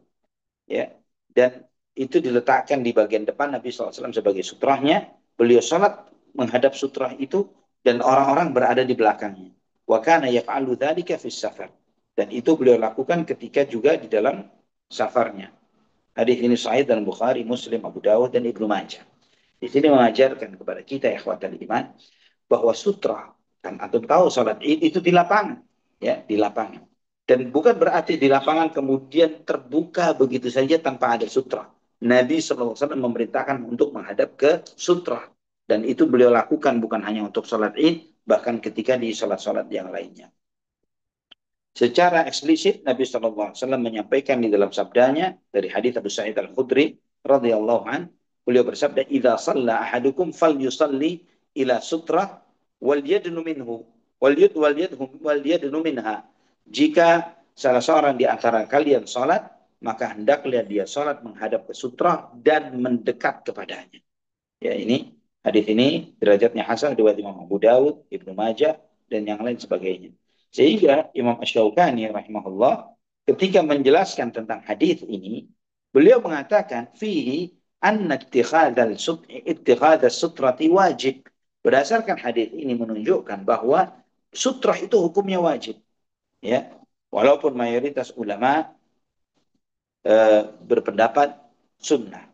[SPEAKER 2] ya. Dan itu diletakkan di bagian depan Nabi SAW sebagai sutrahnya. Beliau salat menghadap sutrah itu dan orang-orang berada di belakangnya. Wa kana yaf'alu dzalika fis safar. Dan itu beliau lakukan ketika juga di dalam safarnya. Hadis ini sahih dalam Bukhari, Muslim, Abu Dawud dan Ibnu Majah. Di sini mengajarkan kepada kita ya ikhwatal iman bahwa sutra, kan antum tahu salat Id itu di lapangan, ya, di lapangan. Dan bukan berarti di lapangan kemudian terbuka begitu saja tanpa ada sutra. Nabi SAW memerintahkan untuk menghadap ke sutra. Dan itu beliau lakukan bukan hanya untuk salat Id, bahkan ketika di salat-salat yang lainnya. Secara eksplisit Nabi SAW menyampaikan di dalam sabdanya dari hadis Abu Sa'id Al-Khudri radhiyallahu an, beliau bersabda, "Idza shalla ahadukum falyusalli ila sutra wal yadnu minhu wal yadnu minha." Jika salah seorang di antara kalian salat, maka hendaklah dia salat menghadap ke sutra dan mendekat kepadanya. Ya, ini hadis ini derajatnya hasan riwayat Imam Abu Dawud, Ibnu Majah dan yang lain sebagainya. Sehingga Imam Asy-Syaukani rahimahullah ketika menjelaskan tentang hadis ini, beliau mengatakan fihi anna ittikhadzal sutrati wajib. Berdasarkan hadis ini menunjukkan bahwa sutrah itu hukumnya wajib, ya. Walaupun mayoritas ulama berpendapat sunnah.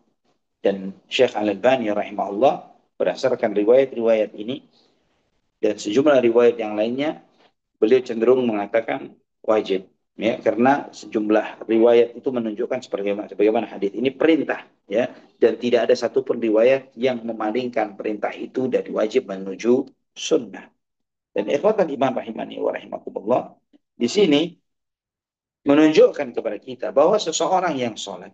[SPEAKER 2] Dan Syekh Al-Albani rahimahullah berdasarkan riwayat-riwayat ini dan sejumlah riwayat yang lainnya, beliau cenderung mengatakan wajib, ya, karena sejumlah riwayat itu menunjukkan sebagaimana hadis ini perintah, ya, dan tidak ada satupun riwayat yang memalingkan perintah itu dari wajib menuju sunnah. Dan ikhwatan iman rahimani wa rahimakumullah, di sini menunjukkan kepada kita bahwa seseorang yang sholat,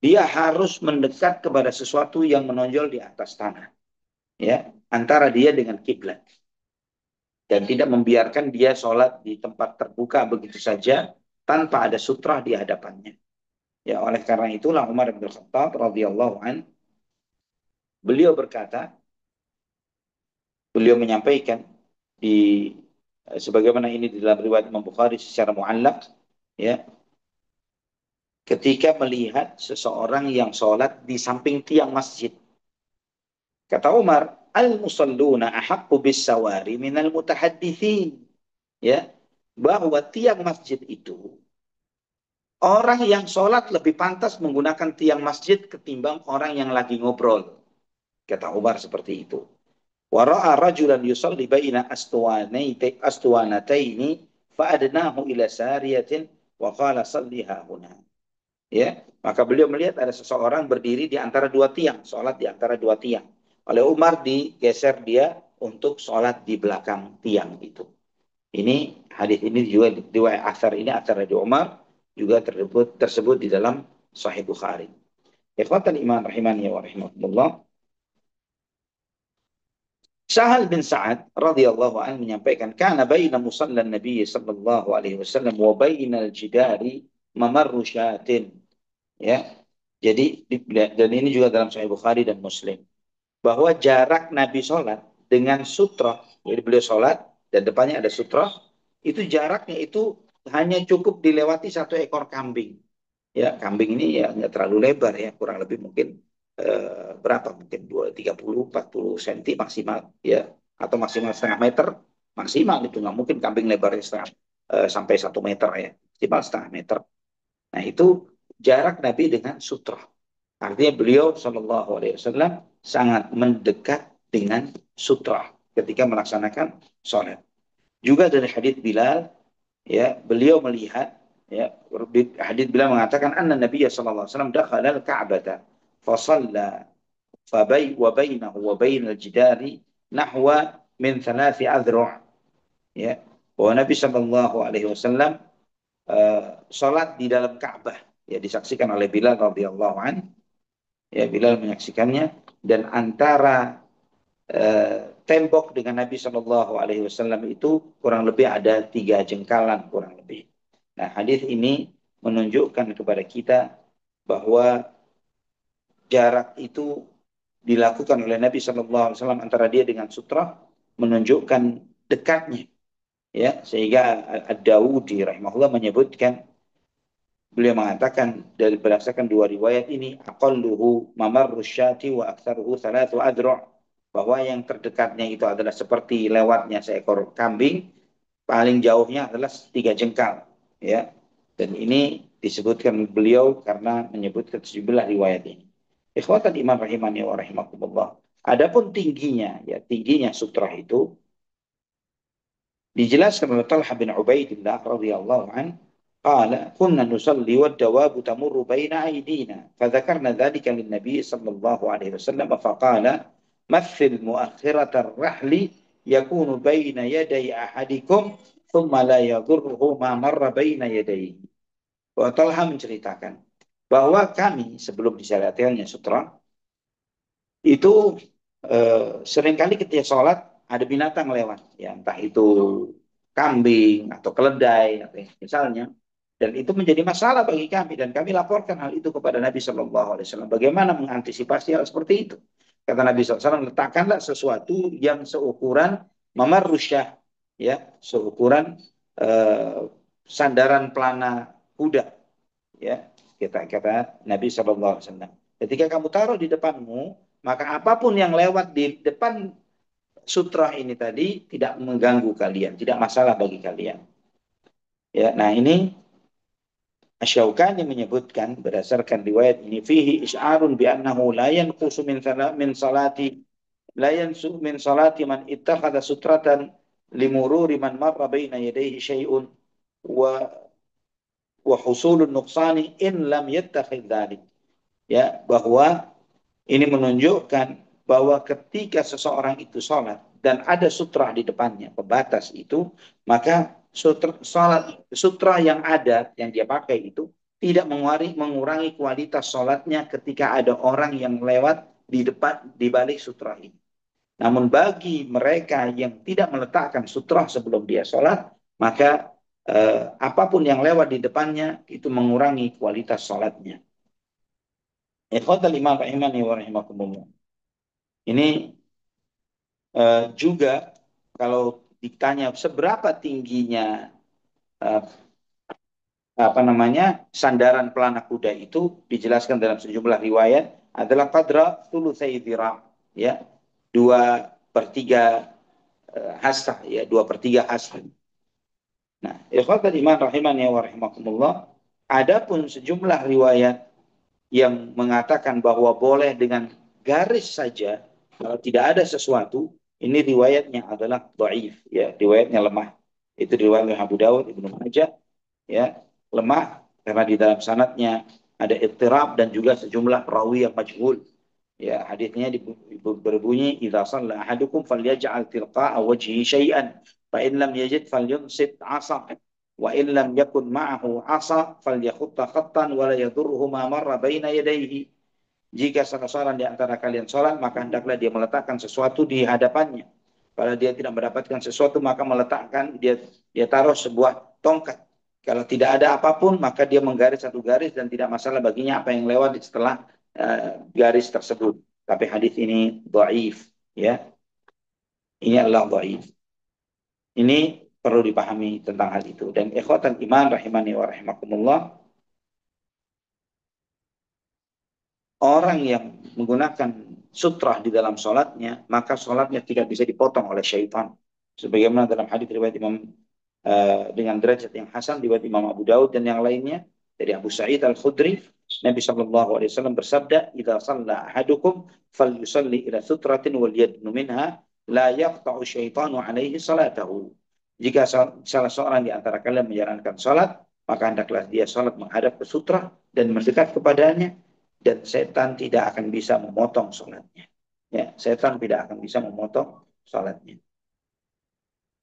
[SPEAKER 2] dia harus mendekat kepada sesuatu yang menonjol di atas tanah, ya, antara dia dengan kiblat, dan tidak membiarkan dia sholat di tempat terbuka begitu saja tanpa ada sutra di hadapannya. Ya, oleh karena itulah Umar bin Khattab radhiyallahu an, beliau berkata, beliau menyampaikan di sebagaimana ini di dalam riwayat Imam Bukhari secara muallaq, ya, ketika melihat seseorang yang sholat di samping tiang masjid. Kata Umar, al-musalluna ahaqqu bis-sawari minal mutahaddithin. Ya, bahwa tiang masjid itu, orang yang sholat lebih pantas menggunakan tiang masjid ketimbang orang yang lagi ngobrol. Kata Umar seperti itu. Wara'a rajulan yusalli baina astuwanataini fa'adnahu ila sariyatin wa qala salliha huna. Ya, maka beliau melihat ada seseorang berdiri di antara dua tiang, sholat di antara dua tiang. Oleh Umar digeser dia untuk sholat di belakang tiang itu. Ini hadis ini juga riwayat asar ini asar dari Umar juga tersebut di dalam Sahih Bukhari. Ikhwatan iman rahimani wa rahimakumullah. Sahal bin Sa'ad radhiyallahu anhu menyampaikan, kana baina musalla Nabi sallallahu alaihi wasallam wa bainal jidari mamarru syatin. Ya. Jadi dan ini juga dalam Sahih Bukhari dan Muslim, bahwa jarak Nabi sholat dengan sutra, jadi beliau sholat dan depannya ada sutra, itu jaraknya itu hanya cukup dilewati satu ekor kambing. Ya, kambing ini ya nggak terlalu lebar, ya, kurang lebih mungkin berapa, mungkin 30-40 cm maksimal, ya, atau maksimal setengah meter maksimal, itu nggak mungkin kambing lebarnya sampai 1 meter, ya, maksimal setengah meter. Nah, itu jarak Nabi dengan sutra. Artinya beliau Shallallahu Alaihi Wasallam sangat mendekat dengan sutra ketika melaksanakan sholat. Juga dari hadits Bilal, ya, beliau melihat, ya, hadits Bilal mengatakan anna Nabi Shallallahu Alaihi Wasallam dakhala al-Ka'bata fa shalla wa bainahu wa bainal jidari nahwa min thalathi adru'. Ya, bahwa Nabi Shallallahu Alaihi Wasallam sholat di dalam Ka'bah, ya disaksikan oleh Bilal radhiyallahu an, ya Bilal menyaksikannya, dan antara tembok dengan Nabi Shallallahu Alaihi Wasallam itu kurang lebih ada 3 jengkalan kurang lebih. Nah, hadis ini menunjukkan kepada kita bahwa jarak itu dilakukan oleh Nabi Shallallahu Alaihi Wasallam antara dia dengan sutra, menunjukkan dekatnya, ya, sehingga Ad-Dawudi rahimahullah menyebutkan, beliau mengatakan dari berdasarkan 2 riwayat ini, aqalluhu mamarru syati wa aktsaruhu thalathu adru', bahwa yang terdekatnya itu adalah seperti lewatnya seekor kambing, paling jauhnya adalah 3 jengkal, ya. Dan ini disebutkan beliau karena menyebutkan 17 riwayat ini. Ikhwatan iman rahimani wa rahimakumullah. Adapun tingginya, ya tingginya sutra itu dijelaskan oleh Talha bin Ubaidillah radhiyallahu an, qala kunna nusalli wad dawabu tamurru baina aydina fadzakarna dzalika lin nabiy sallallahu alaihi wasallam faqala mathil muakhirata ar-rahli yakunu baina yaday ahadikum thumma la yadhurruhu ma marra baina yadayhi. Bahwa Talha menceritakan bahwa kami sebelum disyariatkannya sutra itu seringkali ketika sholat ada binatang lewat, ya entah itu kambing atau keledai atau misalnya, dan itu menjadi masalah bagi kami dan kami laporkan hal itu kepada Nabi Shallallahu Alaihi Wasallam. Bagaimana mengantisipasi hal seperti itu? Kata Nabi SAW, letakkanlah sesuatu yang seukuran mamar rusyah, ya, seukuran sandaran pelana kuda, ya, kata Nabi Shallallahu Alaihi Wasallam. Ketika kamu taruh di depanmu, maka apapun yang lewat di depan sutra ini tadi tidak mengganggu kalian, tidak masalah bagi kalian. Ya, nah ini Asy-Syaukani menyebutkan berdasarkan riwayat ini, fihi isy'arun bi annahu la yanqusu min salati la yansu min salati man ittakhadha sutratan limururi man marra baina yadayhi syai'un wa husulun nuqsani in lam yattakhidh dzalik. Ya, bahwa ini menunjukkan bahwa ketika seseorang itu sholat dan ada sutra di depannya, pembatas itu, maka sutra yang ada, yang dia pakai itu, tidak mengurangi kualitas sholatnya ketika ada orang yang lewat di depan, di balik sutra ini. Namun bagi mereka yang tidak meletakkan sutra sebelum dia sholat, maka apapun yang lewat di depannya itu mengurangi kualitas sholatnya. Ikhwatal iman rahimani wa rahimakumullah. Ini juga kalau ditanya seberapa tingginya uh, sandaran pelana kuda itu, dijelaskan dalam sejumlah riwayat adalah qadra thulutsai dhira', ya, 2/3 hasta, ya, 2/3 hasta. Nah, ikhwatal iman rahimani wa rahimakumullah, adapun sejumlah riwayat yang mengatakan bahwa boleh dengan garis saja kalau tidak ada sesuatu, ini riwayatnya adalah dhaif, ya, riwayatnya lemah. Itu riwayat Abu Dawud, Ibnu Majah, ya, lemah karena di dalam sanadnya ada ittirab dan juga sejumlah perawi yang majhul. Ya, hadisnya berbunyi idza shalla ahadukum falyaj'al tilqa'a wajhi syai'an fa in lam yajid falyunsit 'asa wa in lam yakun ma'ahu 'asa falyakhutta khattan wa la yadurruhu ma marra baina yadayhi. Jika salah seorang di antara kalian sholat, maka hendaklah dia meletakkan sesuatu di hadapannya. Kalau dia tidak mendapatkan sesuatu, maka meletakkan, dia taruh sebuah tongkat. Kalau tidak ada apapun, maka dia menggaris satu garis dan tidak masalah baginya apa yang lewat setelah garis tersebut. Tapi hadis ini dhaif, ya. Ini adalah dhaif. Ini perlu dipahami tentang hal itu. Dan ikhwatan iman rahimani wa rahimakumullah, orang yang menggunakan sutra di dalam sholatnya, maka sholatnya tidak bisa dipotong oleh syaitan. Sebagaimana dalam hadis riwayat Imam dengan derajat yang hasan riwayat Imam Abu Daud dan yang lainnya dari Abu Sa'id Al-Khudri, Nabi Shallallahu Alaihi Wasallam bersabda, "Idza shalla ahadukum falyusalli ila sutratin wal yadnu minha la yaqta'u syaitanu alaihi salatahu." Jika salah seorang di antara kalian menjalankan salat, maka hendaklah dia salat menghadap ke sutra dan mendekat kepadanya, dan setan tidak akan bisa memotong sholatnya. Ya, setan tidak akan bisa memotong sholatnya.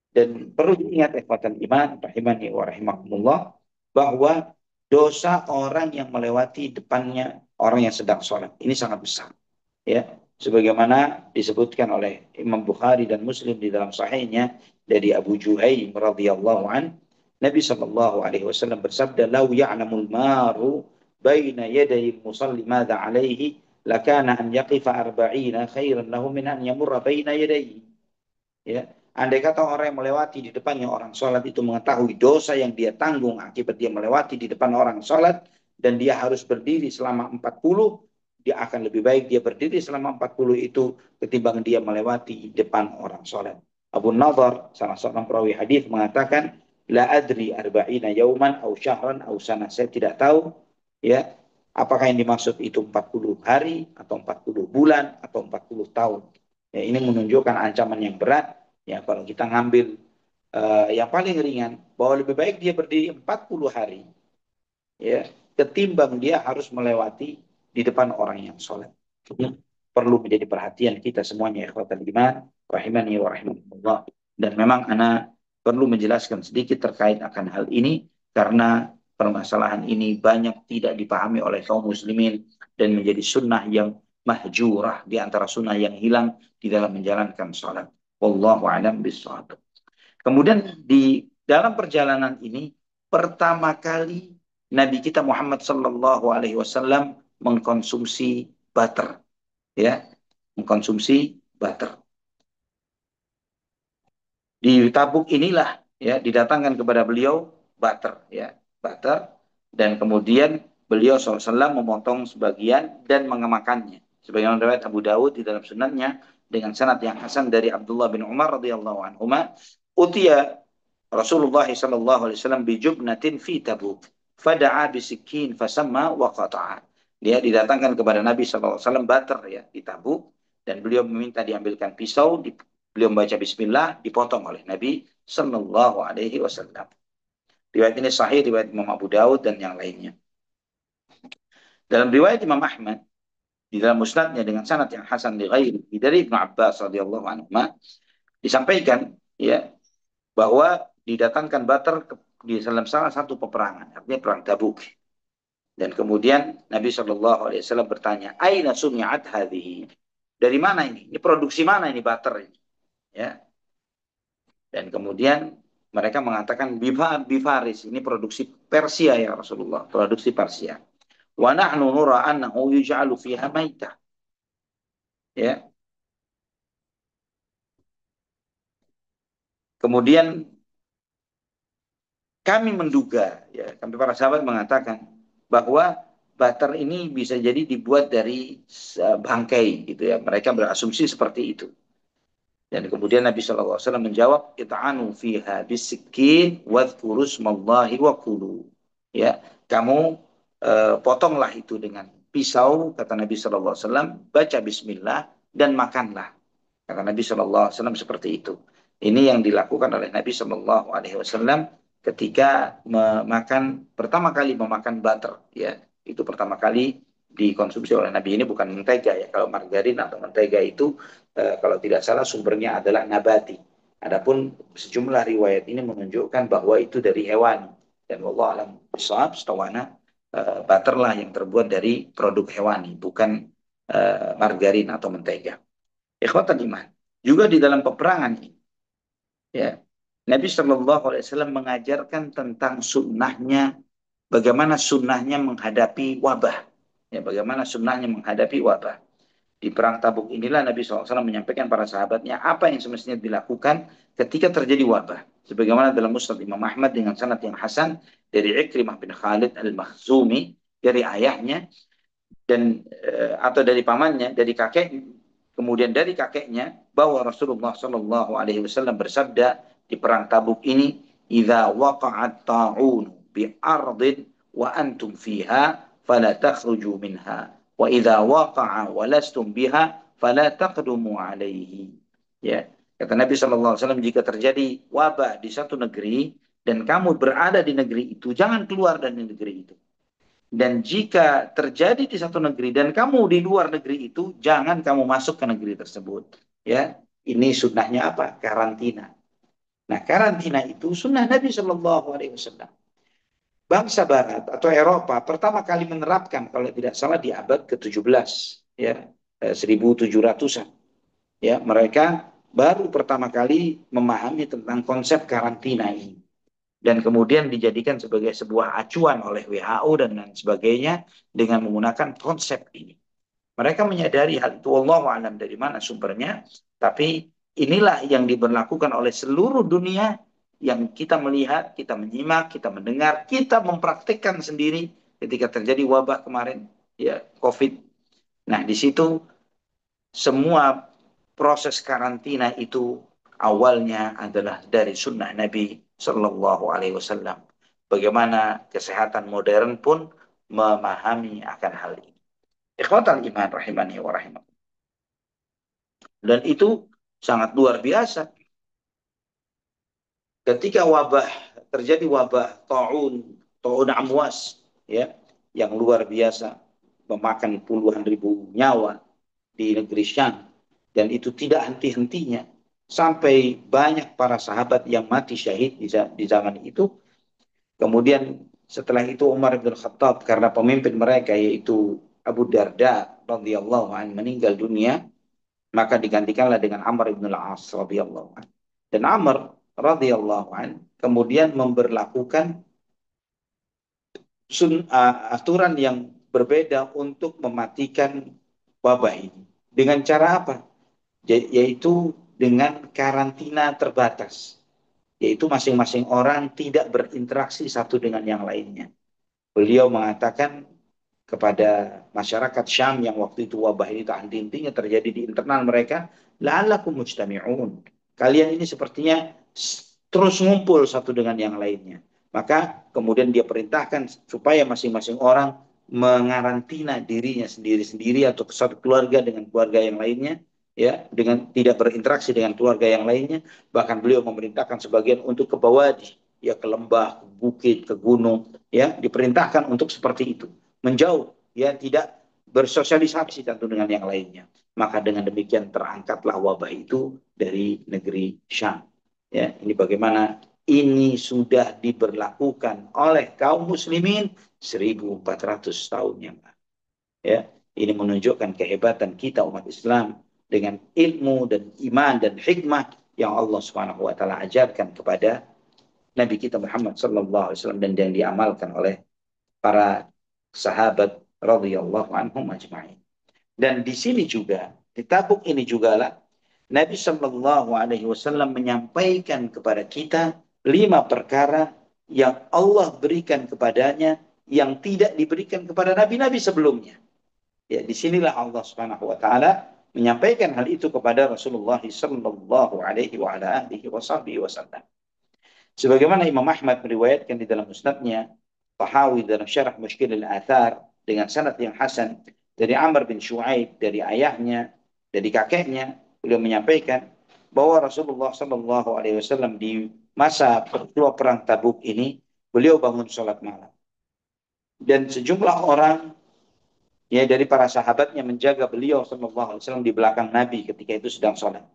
[SPEAKER 2] Dan perlu diingat ikhwatal iman, rahimani wa rahimakumullah, bahwa dosa orang yang melewati depannya orang yang sedang sholat ini sangat besar. Ya, sebagaimana disebutkan oleh Imam Bukhari dan Muslim di dalam sahihnya dari Abu Juhaim radhiyallahu an, Nabi sallallahu alaihi wasallam bersabda, "Lau ya'lamul maru baina yaday musalli madza alaihi, lakana an yaqifa arba'ina khairan lahu min an yamurra baina yadayhi." Ya, andai kata orang yang melewati di depannya orang sholat itu mengetahui dosa yang dia tanggung akibat dia melewati di depan orang sholat dan dia harus berdiri selama 40, dia akan lebih baik dia berdiri selama 40 itu ketimbang dia melewati di depan orang sholat. Abu Nadhr, salah seorang perawi hadis mengatakan, la adri arba'ina yauman au syahran au sana. Saya tidak tahu ya apakah yang dimaksud itu 40 hari atau 40 bulan atau 40 tahun. Ya, ini menunjukkan ancaman yang berat. Ya, kalau kita ngambil yang paling ringan, bahwa lebih baik dia berdiri 40 hari, ya, ketimbang dia harus melewati di depan orang yang sholat. Ini perlu menjadi perhatian kita semuanya, ikhwatal iman, rahimani wa rahimakumullah. Dan memang ana perlu menjelaskan sedikit terkait akan hal ini, karena permasalahan ini banyak tidak dipahami oleh kaum muslimin dan menjadi sunnah yang mahjurah di antara sunnah yang hilang di dalam menjalankan sholat. Wallahu a'lam bishawab. Kemudian di dalam perjalanan ini pertama kali Nabi kita Muhammad Sallallahu Alaihi Wasallam mengkonsumsi butter, ya, mengkonsumsi butter. Di Tabuk inilah ya didatangkan kepada beliau butter, ya, butter, dan kemudian beliau SAW memotong sebagian dan mengemakannya. Sebagaimana riwayat Abu Dawud di dalam sunannya dengan sanad yang hasan dari Abdullah bin Umar radhiyallahu anhuma, utia Rasulullah sallallahu alaihi wasallam bijubnatin fi Tabuk, fada'a bisikin fasamma wa qata'a. Dia didatangkan kepada Nabi sallallahu alaihi wasallam butter ya di Tabuk, dan beliau meminta diambilkan pisau, beliau membaca bismillah, dipotong oleh Nabi sallallahu alaihi wasallam. Riwayat ini sahih, riwayat Imam Abu Dawud dan yang lainnya. Dalam riwayat Imam Ahmad di dalam musnadnya dengan sanad yang hasan li ghairi dari Ibnu Abbas radhiyallahu anhu disampaikan ya bahwa didatangkan butter di dalam salah satu peperangan, artinya perang Tabuk. Dan kemudian Nabi Shallallahu Alaihi Wasallam bertanya, Aina sumi'at hadhihi? Dari mana ini? Ini produksi mana ini butter ini? Ya. Dan kemudian mereka mengatakan Bifaris, ini produksi Persia ya Rasulullah, produksi Persia. Wa nahnu nura annahu yuj'alu fiha maitah. Ya. Kemudian kami menduga, ya, kami para sahabat mengatakan bahwa butter ini bisa jadi dibuat dari bangkai, gitu ya. Mereka berasumsi seperti itu. Dan kemudian Nabi SAW menjawab, Ita'anu fiha bisikin wadhkuru smallahi wa kulu. Ya, kamu potonglah itu dengan pisau, kata Nabi SAW, baca bismillah dan makanlah. Kata Nabi SAW seperti itu. Ini yang dilakukan oleh Nabi SAW ketika pertama kali memakan butter. Ya, itu pertama kali dikonsumsi oleh Nabi. Ini bukan mentega ya. Kalau margarin atau mentega itu kalau tidak salah sumbernya adalah nabati. Adapun sejumlah riwayat ini menunjukkan bahwa itu dari hewan. Dan Allah alam bisawab, setawana butter lah yang terbuat dari produk hewani, bukan margarin atau mentega. Ikhwatan iman. Juga di dalam peperangan ini, ya, Nabi Shallallahu Alaihi Wasallam mengajarkan tentang sunnahnya, bagaimana sunnahnya menghadapi wabah. Ya, bagaimana sunnahnya menghadapi wabah. Di perang Tabuk inilah Nabi SAW menyampaikan para sahabatnya apa yang semestinya dilakukan ketika terjadi wabah. Sebagaimana dalam Musnad Imam Ahmad dengan sanad yang hasan dari Ikrimah bin Khalid al-Makhzumi dari ayahnya dan atau dari pamannya, dari kakek, kemudian dari kakeknya, bahwa Rasulullah Shallallahu Alaihi Wasallam bersabda di perang Tabuk ini, "Idza waqa'at ta'un bi ardin wa antum fiha, fala takhruju minha, wa idza waqa'a wa lastum biha, fala taqdumu alaihi." Ya, kata Nabi Shallallahu Alaihi Wasallam, jika terjadi wabah di satu negeri dan kamu berada di negeri itu, jangan keluar dari negeri itu. Dan jika terjadi di satu negeri dan kamu di luar negeri itu, jangan kamu masuk ke negeri tersebut. Ya, ini sunnahnya apa? Karantina. Nah, karantina itu sunnah Nabi Shallallahu Alaihi Wasallam. Bangsa Barat atau Eropa pertama kali menerapkan kalau tidak salah di abad ke-17, ya, 1700-an. Ya, mereka baru pertama kali memahami tentang konsep karantina ini dan kemudian dijadikan sebagai sebuah acuan oleh WHO dan lain sebagainya dengan menggunakan konsep ini. Mereka menyadari hal itu, Allah alam dari mana sumbernya, tapi inilah yang diberlakukan oleh seluruh dunia yang kita melihat, kita menyimak, kita mendengar, kita mempraktikkan sendiri ketika terjadi wabah kemarin, ya COVID. Nah, di situ semua proses karantina itu awalnya adalah dari sunnah Nabi Shallallahu Alaihi Wasallam. Bagaimana kesehatan modern pun memahami akan hal ini. Ikhwatal iman rahimani wa rahimakum. Dan itu sangat luar biasa. Ketika terjadi wabah taun amwas, ya, yang luar biasa, memakan puluhan ribu nyawa di negeri Syam, dan itu tidak henti-hentinya sampai banyak para sahabat yang mati syahid di zaman itu. Kemudian setelah itu Umar bin Khattab karena pemimpin mereka yaitu Abu Darda radhiyallahu anhu meninggal dunia, maka digantikanlah dengan Amr bin al-As radhiyallahu anhu. Dan Amr radhiyallahu anhu kemudian memberlakukan aturan yang berbeda untuk mematikan wabah ini. Dengan cara apa? Yaitu dengan karantina terbatas. Yaitu masing-masing orang tidak berinteraksi satu dengan yang lainnya. Beliau mengatakan kepada masyarakat Syam yang waktu itu wabah ini tak henti-hentinya terjadi di internal mereka, la'allakum mujtami'un. Kalian ini sepertinya terus ngumpul satu dengan yang lainnya. Maka kemudian dia perintahkan supaya masing-masing orang mengarantina dirinya sendiri-sendiri atau satu keluarga dengan keluarga yang lainnya, ya, dengan tidak berinteraksi dengan keluarga yang lainnya. Bahkan beliau memerintahkan sebagian untuk ke bawadi, ya, ke lembah, ke bukit, ke gunung, ya, diperintahkan untuk seperti itu, menjauh, ya, tidak bersosialisasi satu dengan yang lainnya. Maka dengan demikian terangkatlah wabah itu dari negeri Syam. Ya, ini bagaimana ini sudah diberlakukan oleh kaum muslimin 1400 tahun yang lalu. Ya, ini menunjukkan kehebatan kita umat Islam dengan ilmu dan iman dan hikmah yang Allah Subhanahu wa taala ajarkan kepada Nabi kita Muhammad sallallahu alaihi wasallam dan yang diamalkan oleh para sahabat radhiyallahu anhum ajma'in. Dan di sini juga, di tabuk ini juga lah Nabi Shallallahu Alaihi Wasallam menyampaikan kepada kita 5 perkara yang Allah berikan kepadanya yang tidak diberikan kepada nabi-nabi sebelumnya. Ya, disinilah Allah Subhanahu Wa Taala menyampaikan hal itu kepada Rasulullah Shallallahu Alaihi Wasallam. Sebagaimana Imam Ahmad meriwayatkan di dalam musnadnya, Tahawi dalam syarah Mushkil al-Athar dengan sanad yang hasan dari Amr bin Shu'aib dari ayahnya, dari kakeknya, beliau menyampaikan bahwa Rasulullah Shallallahu Alaihi Wasallam di masa peristiwa perang Tabuk ini beliau bangun sholat malam dan sejumlah orang, ya, dari para sahabatnya menjaga beliau Shallallahu Alaihi Wasallam di belakang Nabi ketika itu sedang sholat.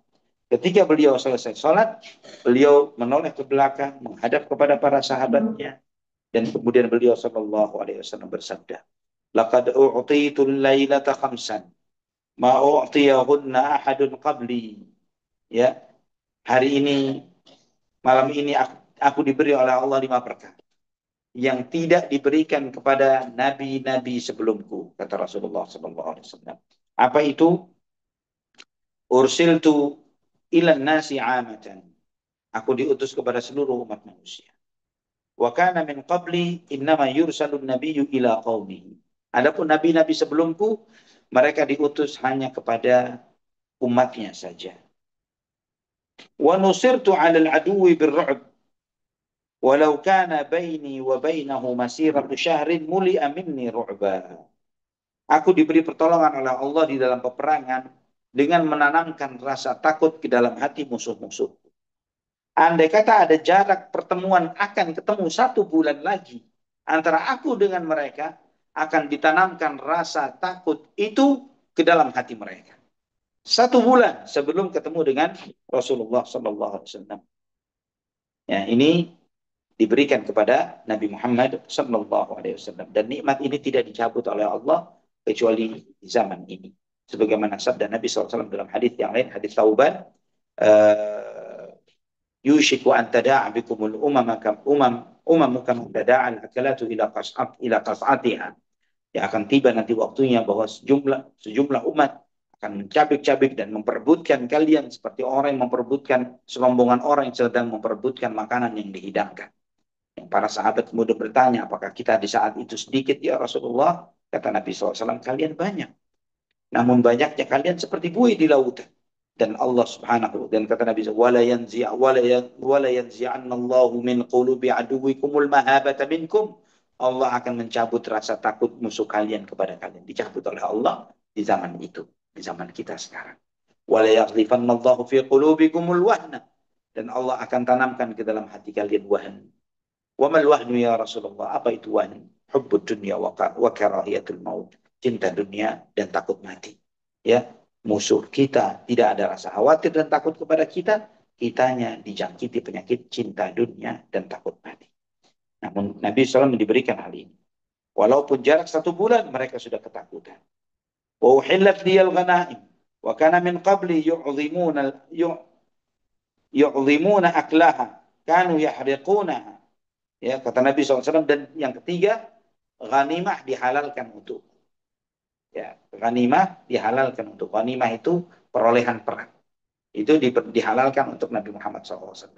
[SPEAKER 2] Ketika beliau selesai sholat, beliau menoleh ke belakang, menghadap kepada para sahabatnya, dan kemudian beliau Shallallahu Alaihi Wasallam bersabda, "Laqad u'titul lailata khamsan, ma u'tiyahunna ahadun qabli." Ya, hari ini, malam ini aku diberi oleh Allah 5 perkara yang tidak diberikan kepada nabi-nabi sebelumku, kata Rasulullah Shallallahu Alaihi Wasallam. Apa itu? Ursiltu ilan nasi amatan. Aku diutus kepada seluruh umat manusia. Wa kana min qabli innama yursalun nabiyyu ila qaumihi. Adapun nabi-nabi sebelumku, mereka diutus hanya kepada umatnya saja. Wa nusirtu 'ala al-'aduwwi bir-ru'b walau kana baini wa bainahu masiratu syahrin muli'a minni ru'ba. Aku diberi pertolongan oleh Allah di dalam peperangan dengan menanamkan rasa takut ke dalam hati musuh-musuh. Andai kata ada jarak pertemuan akan ketemu 1 bulan lagi antara aku dengan mereka, akan ditanamkan rasa takut itu ke dalam hati mereka. 1 bulan sebelum ketemu dengan Rasulullah Sallallahu Alaihi Wasallam. Ya, ini diberikan kepada Nabi Muhammad Sallallahu Alaihi Wasallam, dan nikmat ini tidak dicabut oleh Allah kecuali di zaman ini. Sebagaimana sabda Nabi SAW dalam hadis yang lain, hadis Tauban, yushiku an tada'a bikumul umam kama tada'a al-akalatu ila qas'atiha. Ya, akan tiba nanti waktunya bahwa sejumlah umat akan mencabik-cabik dan memperebutkan kalian seperti orang yang memperebutkan serombongan orang yang sedang memperebutkan makanan yang dihidangkan. Yang para sahabat kemudian bertanya, apakah kita di saat itu sedikit ya Rasulullah? Kata Nabi SAW, kalian banyak. Namun banyaknya kalian seperti buih di lautan. Dan Allah Subhanahu, dan kata Nabi SAW, wala yanzi'annallahu min qulubi aduwikumul mahabata minkum. Allah akan mencabut rasa takut musuh kalian kepada kalian. Dicabut oleh Allah di zaman itu, di zaman kita sekarang. Wala yaghlifannallahu fi qulubikumul wahna. Dan Allah akan tanamkan ke dalam hati kalian wahn. Wa mal wahnu ya Rasulullah? Apa itu wahn? Hubbud dunya wa karahiyatul maut. Cinta dunia dan takut mati. Ya, musuh kita tidak ada rasa khawatir dan takut kepada kita, kitanya dijangkiti penyakit cinta dunia dan takut mati. Namun Nabi SAW diberikan hal ini. Walaupun jarak 1 bulan, mereka sudah ketakutan. Wa uhillat liyal ghanaim wa kana min qabli yu'zimuna aklaha kanu yahriqunaha. Ya, kata Nabi SAW, dan yang ketiga, ghanimah dihalalkan untuk. Ya, ghanimah dihalalkan untuk. Ghanimah itu perolehan perang. Itu dihalalkan untuk Nabi Muhammad SAW.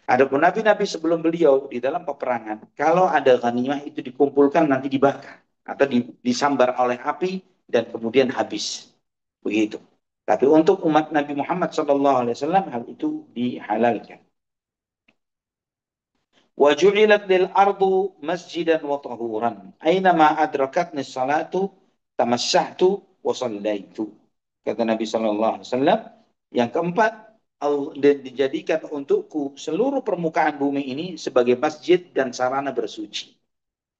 [SPEAKER 2] Adapun nabi-nabi sebelum beliau di dalam peperangan, kalau ada ghanimah itu dikumpulkan nanti dibakar atau disambar oleh api dan kemudian habis. Begitu. Tapi untuk umat Nabi Muhammad SAW hal itu dihalalkan. وجعلت للأرض مسجدا وطهورا أينما أدركتني الصلاة تمسحت وصليت. Kata Nabi Shallallahu Alaihi Wasallam. Yang keempat, dan dijadikan untukku seluruh permukaan bumi ini sebagai masjid dan sarana bersuci.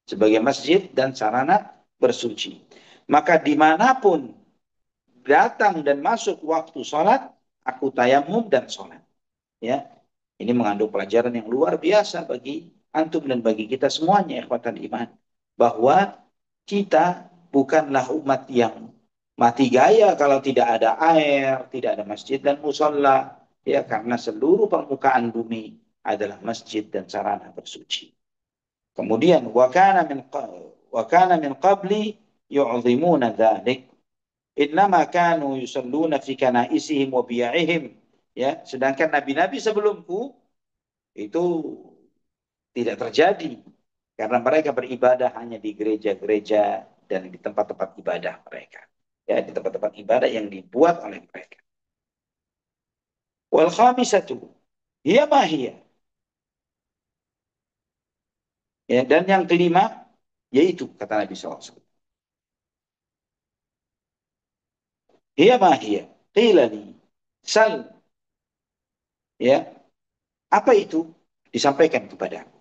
[SPEAKER 2] Sebagai masjid dan sarana bersuci. Maka dimanapun datang dan masuk waktu sholat, aku tayamum dan sholat. Ya, ini mengandung pelajaran yang luar biasa bagi antum dan bagi kita semuanya, ikhwatan iman. Bahwa kita bukanlah umat yang mati gaya kalau tidak ada air, tidak ada masjid dan musola. Ya, karena seluruh permukaan bumi adalah masjid dan sarana bersuci. Kemudian, wakana min qabli yu'zimuna dzalik. Innama kanu yusalluna fi kanaisihim wa biya'ihim. Ya, sedangkan nabi-nabi sebelumku itu tidak terjadi karena mereka beribadah hanya di gereja-gereja dan di tempat-tempat ibadah mereka. Ya, di tempat-tempat ibadah yang dibuat oleh mereka. Wal khamisatu hiya ma hiya. Ya, dan yang kelima yaitu kata Nabi SAW. Hiya ma hiya. Qila li sal. Ya, apa itu? Disampaikan kepadaku.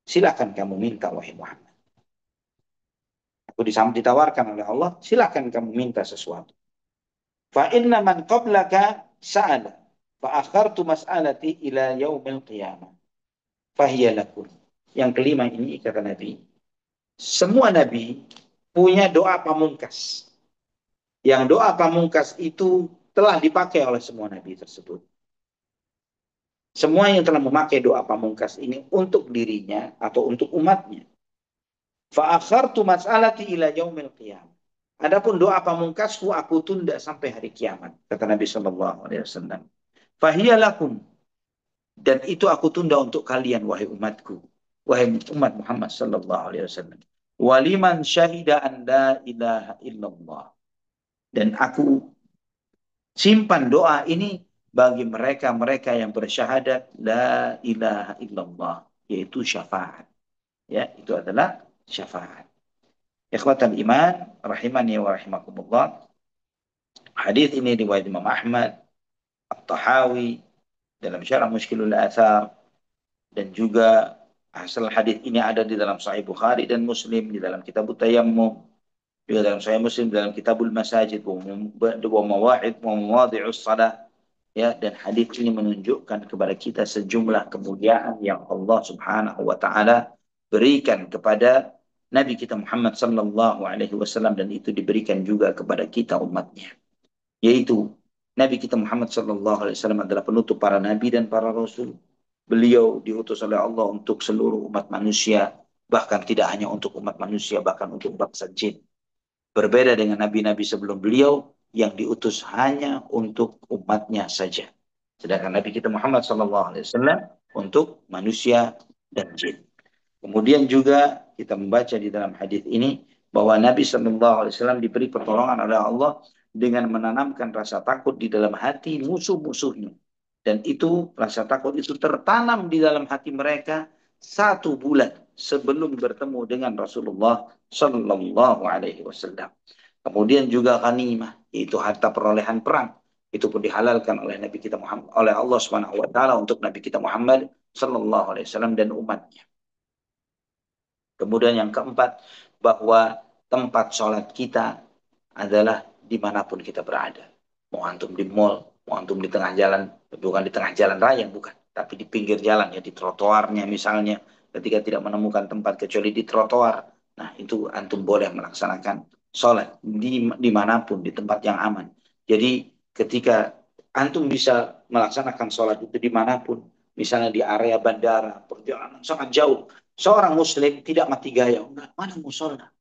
[SPEAKER 2] Silakan kamu minta wahai Muhammad. Aku ditawarkan oleh Allah, silakan kamu minta sesuatu. Fa inna man qablaka sa'ala fa akhartu mas'alati ila yaumil qiyamah. Fahiya lakum. Yang kelima ini kata Nabi, semua nabi punya doa pamungkas. Yang doa pamungkas itu telah dipakai oleh semua nabi tersebut. Semua yang telah memakai doa pamungkas ini untuk dirinya atau untuk umatnya. Fa akhartu mas'alati ila yaumil qiyamah. Adapun doa pamungkasku aku tunda sampai hari kiamat, kata Nabi sallallahu alaihi wasallam. Fahiya lakum, dan itu aku tunda untuk kalian wahai umatku, wahai umat Muhammad sallallahu alaihi wasallam. Waliman syahida an la ilaha illallah, dan aku simpan doa ini bagi mereka-mereka yang bersyahadat la ilaha illallah, yaitu syafaat. Ya, itu adalah syafaat. Ikhwatal iman rahimani wa rahimakumullah. Hadis ini riwayat Imam Ahmad, At-Tahawi dalam Syarah Mushkilul Athar, dan juga Asal hadis ini ada di dalam Sahih Bukhari dan Muslim, di dalam Kitab Tayammum, juga dalam Sahih Muslim, dalam Kitabul Masajid, wa mawa'id wa mawadhi'us salah. Ya, dan hadis ini menunjukkan kepada kita sejumlah kemuliaan yang Allah Subhanahu wa taala berikan kepada Nabi kita Muhammad sallallahu alaihi wasallam, dan itu diberikan juga kepada kita umatnya. Yaitu Nabi kita Muhammad sallallahu alaihi wasallam adalah penutup para nabi dan para rasul. Beliau diutus oleh Allah untuk seluruh umat manusia, bahkan tidak hanya untuk umat manusia, bahkan untuk bangsa jin. Berbeda dengan nabi-nabi sebelum beliau yang diutus hanya untuk umatnya saja. Sedangkan Nabi kita Muhammad SAW untuk manusia dan jin. Kemudian juga kita membaca di dalam hadis ini bahwa Nabi SAW diberi pertolongan oleh Allah dengan menanamkan rasa takut di dalam hati musuh-musuhnya. Dan itu, rasa takut itu tertanam di dalam hati mereka 1 bulan sebelum bertemu dengan Rasulullah Sallallahu Alaihi Wasallam. Kemudian juga ghanimah, yaitu harta perolehan perang. Itu pun dihalalkan oleh Nabi kita Muhammad, oleh Allah Subhanahu wa taala untuk Nabi kita Muhammad sallallahu alaihi wasallam dan umatnya. Kemudian yang keempat, bahwa tempat sholat kita adalah dimanapun kita berada. Mau antum di mall, mau antum di tengah jalan, bukan di tengah jalan raya, bukan. Tapi di pinggir jalan, ya di trotoarnya misalnya, ketika tidak menemukan tempat kecuali di trotoar. Nah, itu antum boleh melaksanakan sholat dimanapun, di tempat yang aman. Jadi ketika antum bisa melaksanakan sholat itu dimanapun, misalnya di area bandara, perjalanan sangat jauh, seorang muslim tidak mati gaya. Enggak, mana musola?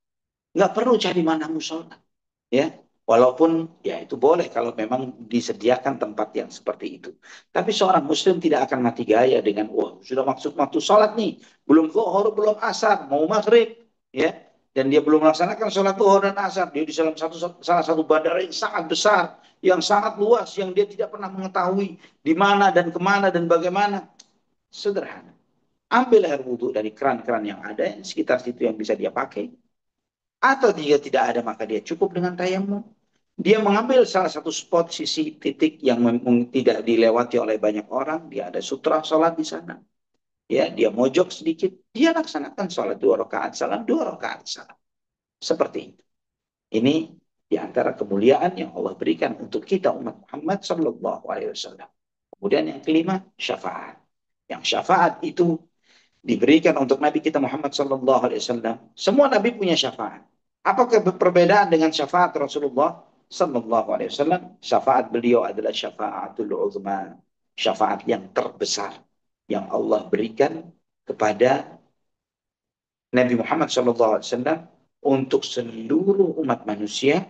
[SPEAKER 2] Enggak perlu cari mana musola. Ya, walaupun ya itu boleh kalau memang disediakan tempat yang seperti itu. Tapi seorang muslim tidak akan mati gaya dengan, wah sudah maksud waktu sholat nih, belum zuhur, belum asar, mau maghrib, ya, dan dia belum melaksanakan sholat zuhur dan asar. Dia di salah satu bandara yang sangat besar, yang sangat luas, yang dia tidak pernah mengetahui di mana dan kemana dan bagaimana. Sederhana, ambil air wudhu dari keran-keran yang ada yang sekitar situ yang bisa dia pakai. Atau jika tidak ada, maka dia cukup dengan tayamum. Dia mengambil salah satu spot, sisi titik yang tidak dilewati oleh banyak orang. Dia ada sutra sholat di sana. Ya, dia mojok sedikit. Dia laksanakan sholat 2 rakaat salam, 2 rakaat salam. Seperti itu. Ini di antara kemuliaan yang Allah berikan untuk kita umat Muhammad Sallallahu Alaihi Wasallam. Kemudian yang kelima, syafaat. Yang syafaat itu diberikan untuk Nabi kita Muhammad sallallahu alaihi wasallam. Semua nabi punya syafaat. Apakah perbedaan dengan syafaat Rasulullah sallallahu alaihi wasallam? Syafaat beliau adalah syafaatul uzma, syafaat yang terbesar yang Allah berikan kepada Nabi Muhammad sallallahu alaihi wasallam untuk seluruh umat manusia,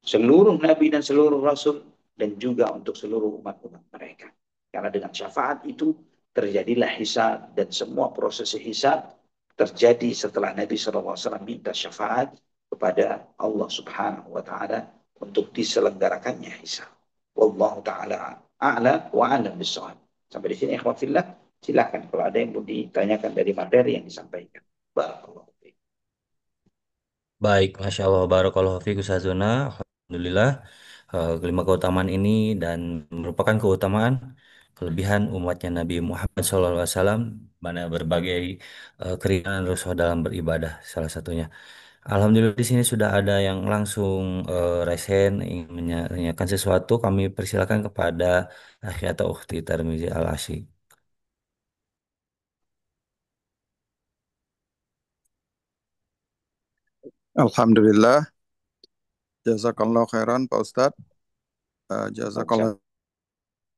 [SPEAKER 2] seluruh nabi dan seluruh rasul, dan juga untuk seluruh umat-umat mereka. Karena dengan syafaat itu terjadilah hisab, dan semua proses hisab terjadi setelah Nabi SAW minta syafaat kepada Allah Subhanahu wa taala untuk diselenggarakannya hisab. Wallahu taala a'la wa a'lam bissawab. Sampai di sini ikhwan fillah, silakan kalau ada yang mau ditanyakan dari materi yang disampaikan. Barakallahu fiik.
[SPEAKER 1] Baik, Masya Allah, Barakallahu fiik Ustazuna. Alhamdulillah, kelima keutamaan ini dan merupakan keutamaan kelebihan umatnya Nabi Muhammad SAW, mana berbagai keringanan Rasul dalam beribadah salah satunya. Alhamdulillah di sini sudah ada yang langsung resen ingin menanyakan sesuatu. Kami persilakan kepada Akhi atau Ukhti Tarmizi Al-Asyi.
[SPEAKER 3] Alhamdulillah, jazakallah khairan Pak Ustadz,
[SPEAKER 2] Waalaikumsalam.
[SPEAKER 3] jazakallah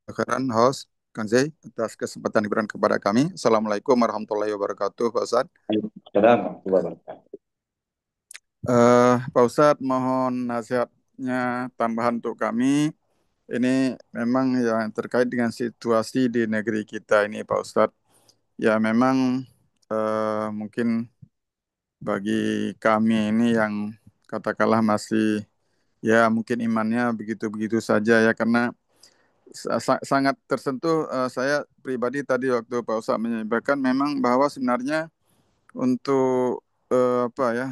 [SPEAKER 3] khairan host Kang Zai atas kesempatan diberikan kepada kami. Assalamualaikum warahmatullahi wabarakatuh Pak Ustadz.
[SPEAKER 2] Waalaikumsalam warahmatullahi wabarakatuh.
[SPEAKER 3] Pak Ustadz mohon nasihatnya tambahan untuk kami. Ini memang yang terkait dengan situasi di negeri kita ini Pak Ustadz. Ya memang mungkin bagi kami ini yang katakanlah masih ya mungkin imannya begitu-begitu saja ya karena sangat tersentuh saya pribadi tadi waktu Pak Ustadz menyampaikan memang bahwa sebenarnya untuk apa ya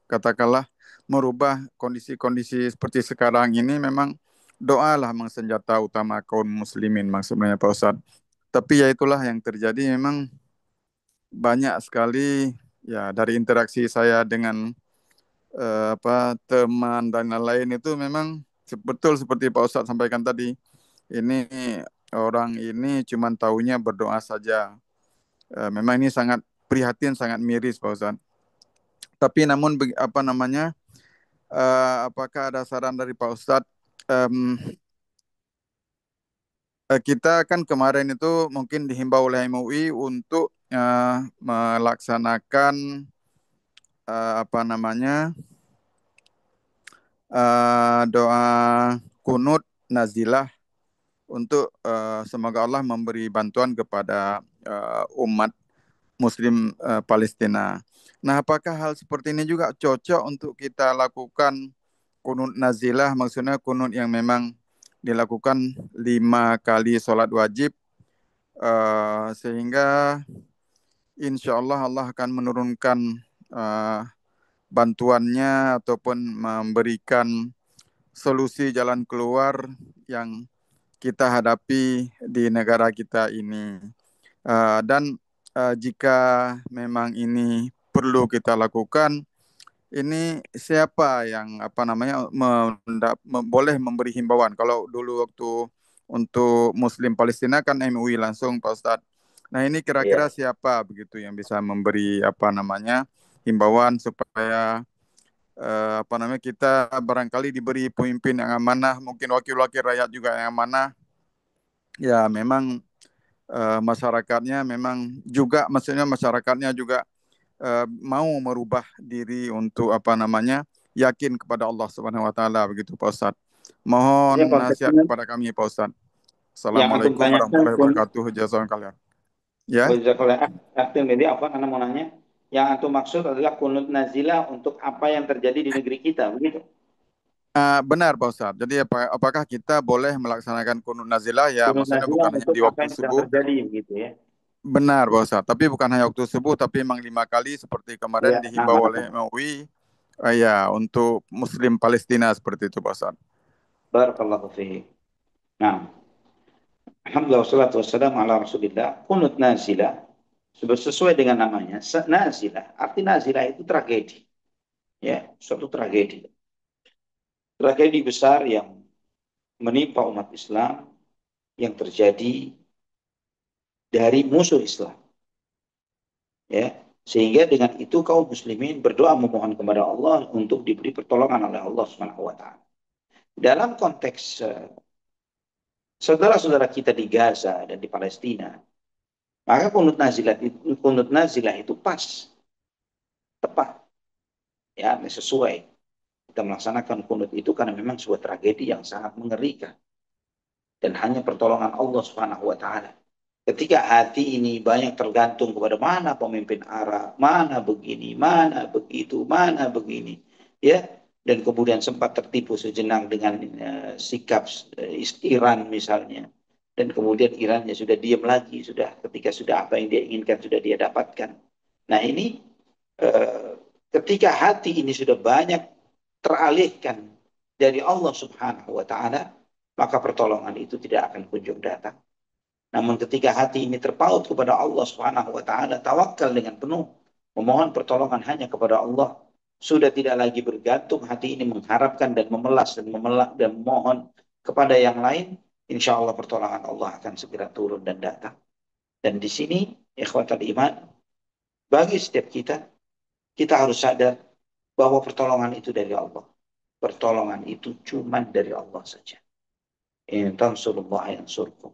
[SPEAKER 3] katakanlah merubah kondisi-kondisi seperti sekarang ini memang doalah memang senjata utama kaum muslimin sebenarnya Pak Ustadz. Tapi ya itulah yang terjadi, memang banyak sekali ya dari interaksi saya dengan teman dan lain-lain itu memang betul seperti Pak Ustadz sampaikan tadi. Ini orang ini cuma taunya berdoa saja. Memang ini sangat prihatin, sangat miris Pak Ustadz. Tapi namun apa namanya? Apakah ada saran dari Pak Ustadz? Em, kita kan kemarin itu mungkin dihimbau oleh MUI untuk melaksanakan apa namanya doa kunut nazilah untuk semoga Allah memberi bantuan kepada umat Muslim Palestina. Nah, apakah hal seperti ini juga cocok untuk kita lakukan kunut nazilah, maksudnya kunut yang memang dilakukan 5 kali sholat wajib, sehingga insya Allah Allah akan menurunkan uh, bantuannya ataupun memberikan solusi jalan keluar yang kita hadapi di negara kita ini. Dan jika memang ini perlu kita lakukan, ini siapa yang apa namanya boleh memberi himbauan? Kalau dulu waktu untuk Muslim Palestina kan MUI langsung Pak Ustadz. Nah ini kira-kira
[SPEAKER 2] Iya.
[SPEAKER 3] siapa begitu yang bisa memberi apa namanya himbauan supaya apa namanya kita barangkali diberi pemimpin yang amanah, mungkin wakil-wakil rakyat juga yang amanah. Ya memang masyarakatnya memang juga, maksudnya masyarakatnya juga mau merubah diri untuk apa namanya yakin kepada Allah Subhanahu Wa Taala, begitu Pak Ustadz. Mohon
[SPEAKER 2] Ini
[SPEAKER 3] nasihat
[SPEAKER 2] konteksnya
[SPEAKER 3] kepada kami Pak Ustadz.
[SPEAKER 2] yang antum
[SPEAKER 3] Assalamualaikum
[SPEAKER 2] tanyakan
[SPEAKER 3] warahmatullahi wabarakatuh. Jazakallah. Ya,
[SPEAKER 2] Aktif jadi apa karena mau nanya yang antum maksud adalah kunut nazilah untuk apa yang terjadi di negeri kita begitu.
[SPEAKER 3] benar Pak Ustadz. Jadi apakah kita boleh melaksanakan kunut nazilah? Ya,
[SPEAKER 2] Kunut
[SPEAKER 3] maksudnya
[SPEAKER 2] nazilah
[SPEAKER 3] bukan hanya
[SPEAKER 2] untuk
[SPEAKER 3] di
[SPEAKER 2] apa
[SPEAKER 3] waktu
[SPEAKER 2] yang sedang
[SPEAKER 3] subuh.
[SPEAKER 2] terjadi begitu ya.
[SPEAKER 3] Benar Pak Ustadz. Tapi bukan hanya waktu subuh, tapi memang 5 kali seperti kemarin
[SPEAKER 2] Ya,
[SPEAKER 3] dihimbau oleh MUI. Ya, untuk Muslim Palestina seperti itu Pak Ustadz.
[SPEAKER 2] barakallahu fiik. Nah, alhamdulillah wassalatu wassalamu ala Rasulillah. Kunut nazilah sesuai dengan namanya, nazilah. Arti nazilah itu tragedi. Ya, suatu tragedi. Tragedi besar yang menimpa umat Islam yang terjadi dari musuh Islam. Ya, sehingga dengan itu kaum muslimin berdoa memohon kepada Allah untuk diberi pertolongan oleh Allah Subhanahu wa taala. Dalam konteks saudara-saudara kita di Gaza dan di Palestina, maka kunut nazilah itu pas, tepat, ya, sesuai. Kita melaksanakan kunut itu karena memang sebuah tragedi yang sangat mengerikan dan hanya pertolongan Allah Subhanahu wa taala. Ketika hati ini banyak tergantung kepada mana pemimpin Arab, mana begini, mana begitu, mana begini, ya, dan kemudian sempat tertipu sejenak dengan sikap Iran misalnya, dan kemudian Irannya sudah diam lagi, sudah ketika sudah apa yang dia inginkan sudah dia dapatkan. Nah ini ketika hati ini sudah banyak teralihkan dari Allah Subhanahu wa taala, maka pertolongan itu tidak akan kunjung datang. Namun ketika hati ini terpaut kepada Allah Subhanahu wa taala, tawakal dengan penuh, memohon pertolongan hanya kepada Allah, sudah tidak lagi bergantung hati ini mengharapkan dan memelas dan memohon kepada yang lain, insya Allah pertolongan Allah akan segera turun dan datang. Dan di sini ikhwatal iman, bagi setiap kita, kita harus sadar bahwa pertolongan itu dari Allah. Pertolongan itu cuma dari Allah saja. In tansurullah yansurkum.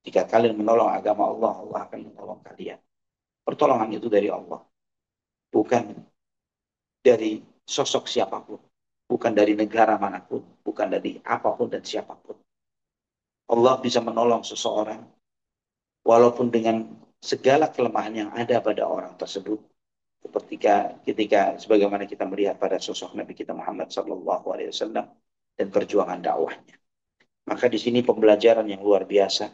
[SPEAKER 2] Jika kalian menolong agama Allah, Allah akan menolong kalian. Pertolongan itu dari Allah. Bukan dari sosok siapapun. Bukan dari negara manapun. Bukan dari apapun dan siapapun. Allah bisa menolong seseorang walaupun dengan segala kelemahan yang ada pada orang tersebut. Ketika sebagaimana kita melihat pada sosok Nabi kita Muhammad SAW dan perjuangan dakwahnya. Maka di sini pembelajaran yang luar biasa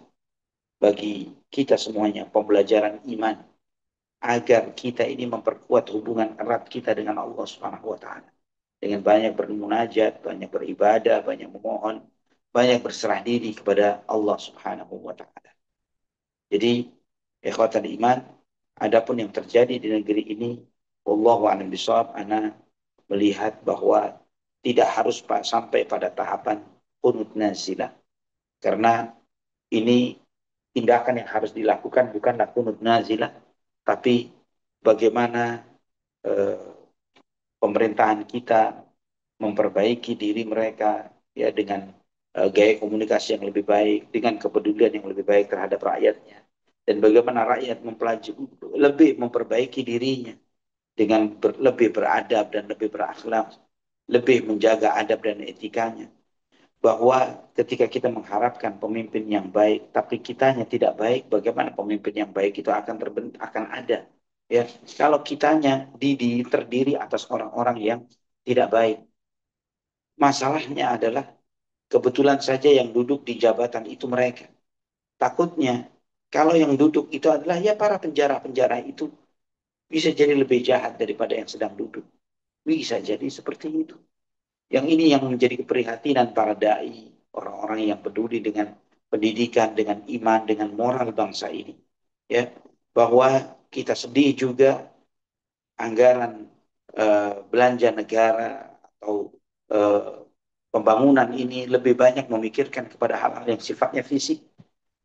[SPEAKER 2] bagi kita semuanya, pembelajaran iman agar kita ini memperkuat hubungan erat kita dengan Allah Subhanahu wa taala. Dengan banyak bermunajat, banyak beribadah, banyak memohon, banyak berserah diri kepada Allah Subhanahu wa taala. Jadi, ikhwatal iman, adapun yang terjadi di negeri ini, wallahu a'lam bishawab, ana melihat bahwa tidak harus sampai pada tahapan qunut nazilah. Karena ini tindakan yang harus dilakukan bukanlah qunut nazilah, tapi bagaimana eh, pemerintahan kita memperbaiki diri mereka ya dengan gaya komunikasi yang lebih baik, dengan kepedulian yang lebih baik terhadap rakyatnya, dan bagaimana rakyat mempelajari lebih memperbaiki dirinya dengan lebih beradab dan lebih berakhlak, lebih menjaga adab dan etikanya. Bahwa ketika kita mengharapkan pemimpin yang baik, tapi kitanya tidak baik, bagaimana pemimpin yang baik itu akan akan ada? Ya, kalau kitanya terdiri atas orang-orang yang tidak baik. Masalahnya adalah kebetulan saja yang duduk di jabatan itu mereka. Takutnya kalau yang duduk itu adalah ya para penjara-penjara itu bisa jadi lebih jahat daripada yang sedang duduk. Bisa jadi seperti itu. Yang ini yang menjadi keprihatinan para dai, orang-orang yang peduli dengan pendidikan, dengan iman, dengan moral bangsa ini. Ya, bahwa kita sedih juga anggaran belanja negara atau eh, pembangunan ini lebih banyak memikirkan kepada hal-hal yang sifatnya fisik,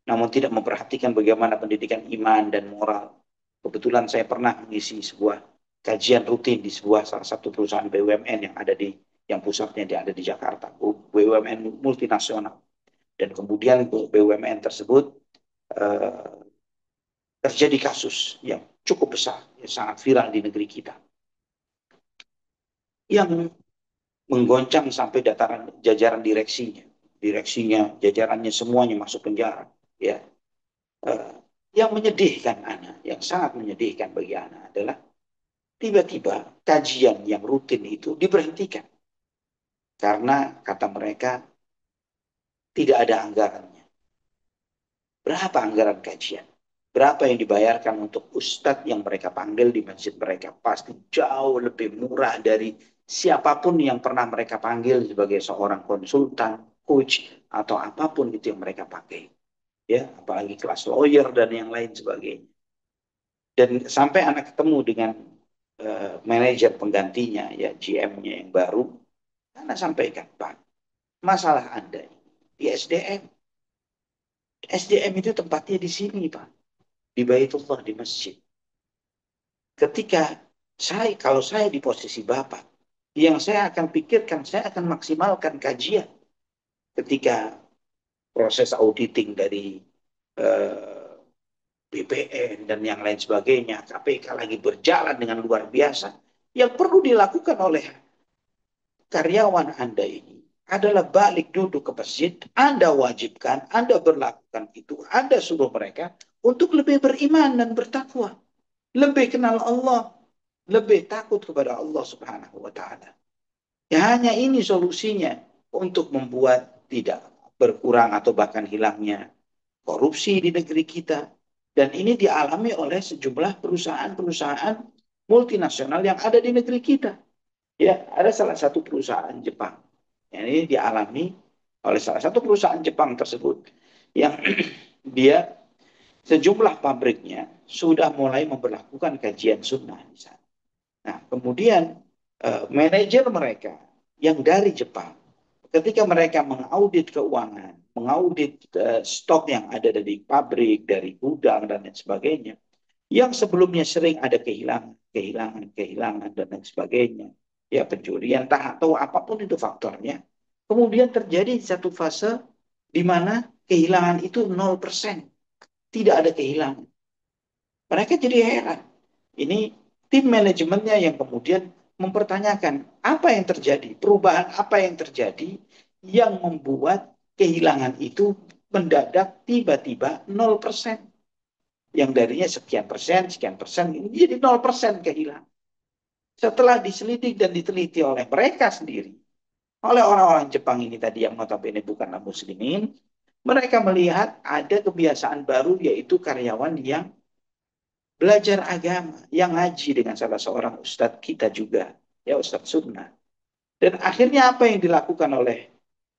[SPEAKER 2] namun tidak memperhatikan bagaimana pendidikan iman dan moral. Kebetulan saya pernah mengisi sebuah kajian rutin di sebuah salah satu perusahaan BUMN yang ada yang pusatnya ada di Jakarta, BUMN multinasional. Dan kemudian BUMN tersebut eh, terjadi kasus yang cukup besar, yang sangat viral di negeri kita, yang menggoncang sampai dataran jajaran direksinya, jajarannya semuanya masuk penjara. Ya, eh, yang menyedihkan Ana, yang sangat menyedihkan bagi Ana adalah tiba-tiba kajian yang rutin itu diberhentikan karena kata mereka tidak ada anggarannya. Berapa anggaran kajian? Berapa yang dibayarkan untuk ustadz yang mereka panggil di masjid mereka? Pasti jauh lebih murah dari siapapun yang pernah mereka panggil sebagai seorang konsultan, coach, atau apapun itu yang mereka pakai. Ya, apalagi kelas lawyer dan yang lain sebagainya. Dan sampai anak ketemu dengan manajer penggantinya, ya GM-nya yang baru, anak sampaikan, Pak, masalah Anda di SDM. SDM itu tempatnya di sini, Pak. Di Baitullah, di masjid. Ketika kalau saya di posisi Bapak, yang saya akan pikirkan, saya akan maksimalkan kajian ketika proses auditing dari BPN dan yang lain sebagainya, KPK lagi berjalan dengan luar biasa. Yang perlu dilakukan oleh karyawan Anda ini adalah balik duduk ke masjid, Anda wajibkan, Anda berlakukan itu, Anda suruh mereka untuk lebih beriman dan bertakwa, lebih kenal Allah, lebih takut kepada Allah Subhanahu wa taala. Ya hanya ini solusinya untuk membuat tidak berkurang atau bahkan hilangnya korupsi di negeri kita. Dan ini dialami oleh sejumlah perusahaan-perusahaan multinasional yang ada di negeri kita. Ya, ada salah satu perusahaan Jepang. Yang ini dialami oleh salah satu perusahaan Jepang tersebut yang dia sejumlah pabriknya sudah mulai memperlakukan kajian sunnah di sana. Nah, kemudian manajer mereka yang dari Jepang, ketika mereka mengaudit keuangan, mengaudit stok yang ada dari pabrik, dari gudang dan lain sebagainya, yang sebelumnya sering ada kehilangan dan lain sebagainya, ya pencurian, atau apapun itu faktornya, kemudian terjadi satu fase di mana kehilangan itu 0%, tidak ada kehilangan. Mereka jadi heran. Ini tim manajemennya yang kemudian mempertanyakan apa yang terjadi, perubahan apa yang terjadi yang membuat kehilangan itu mendadak tiba-tiba 0%. Yang darinya sekian persen, ini jadi 0% kehilangan. Setelah diselidik dan diteliti oleh mereka sendiri, oleh orang-orang Jepang ini tadi yang notabene bukanlah muslimin, mereka melihat ada kebiasaan baru yaitu karyawan yang belajar agama, yang ngaji dengan salah seorang ustadz kita juga, ya ustadz sunnah. Dan akhirnya apa yang dilakukan oleh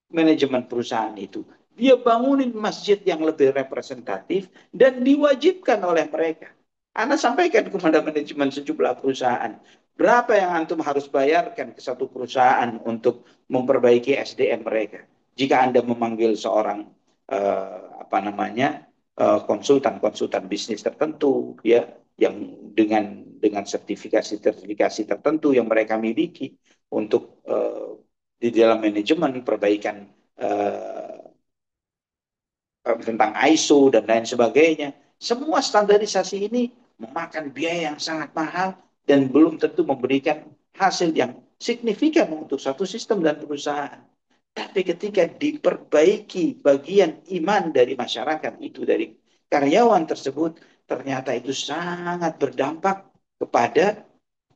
[SPEAKER 2] manajemen perusahaan itu? Dia bangunin masjid yang lebih representatif dan diwajibkan oleh mereka. Anda sampaikan kepada manajemen sejumlah perusahaan, berapa yang antum harus bayarkan ke satu perusahaan untuk memperbaiki SDM mereka. Jika Anda memanggil seorang konsultan bisnis tertentu, ya, yang dengan sertifikasi tertentu yang mereka miliki untuk di dalam manajemen perbaikan uh, tentang ISO dan lain sebagainya. Semua standarisasi ini memakan biaya yang sangat mahal dan belum tentu memberikan hasil yang signifikan untuk satu sistem dan perusahaan. Tapi ketika diperbaiki bagian iman dari masyarakat itu, dari karyawan tersebut, ternyata itu sangat berdampak kepada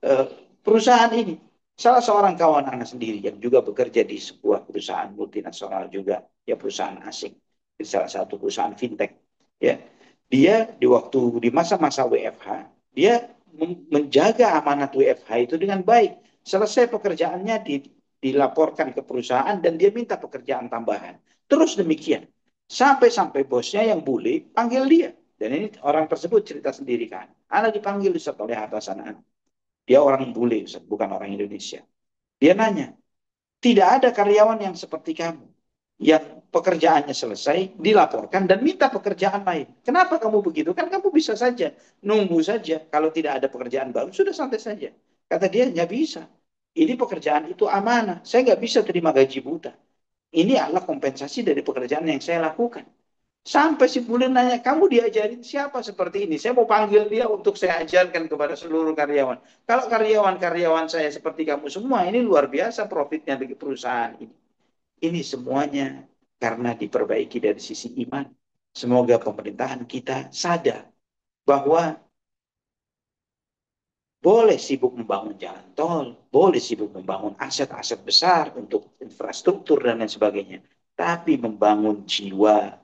[SPEAKER 2] eh, perusahaan ini. Salah seorang kawan anak sendiri yang juga bekerja di sebuah perusahaan multinasional juga, ya perusahaan asing, di salah satu perusahaan fintech, ya, dia di masa-masa WFH, dia menjaga amanat WFH itu dengan baik. Selesai pekerjaannya dilaporkan ke perusahaan dan dia minta pekerjaan tambahan. Terus demikian. Sampai-sampai bosnya yang bule panggil dia. Dan ini orang tersebut cerita sendiri kan. Anak dipanggil Ustaz oleh atasan anak. Dia orang bule, Ustaz, bukan orang Indonesia. Dia nanya, tidak ada karyawan yang seperti kamu. Yang pekerjaannya selesai, dilaporkan, dan minta pekerjaan lain. Kenapa kamu begitu? Kan kamu bisa saja, nunggu saja. Kalau tidak ada pekerjaan baru, sudah santai saja. Kata dia, nggak bisa. Ini pekerjaan itu amanah. Saya nggak bisa terima gaji buta. Ini adalah kompensasi dari pekerjaan yang saya lakukan. Sampai si bule nanya, kamu diajarin siapa seperti ini? Saya mau panggil dia untuk saya ajarkan kepada seluruh karyawan. Kalau karyawan-karyawan saya seperti kamu semua, ini luar biasa profitnya bagi perusahaan ini. Ini semuanya karena diperbaiki dari sisi iman. Semoga pemerintahan kita sadar bahwa boleh sibuk membangun jalan tol, boleh sibuk membangun aset-aset besar untuk infrastruktur dan lain sebagainya. Tapi membangun jiwa,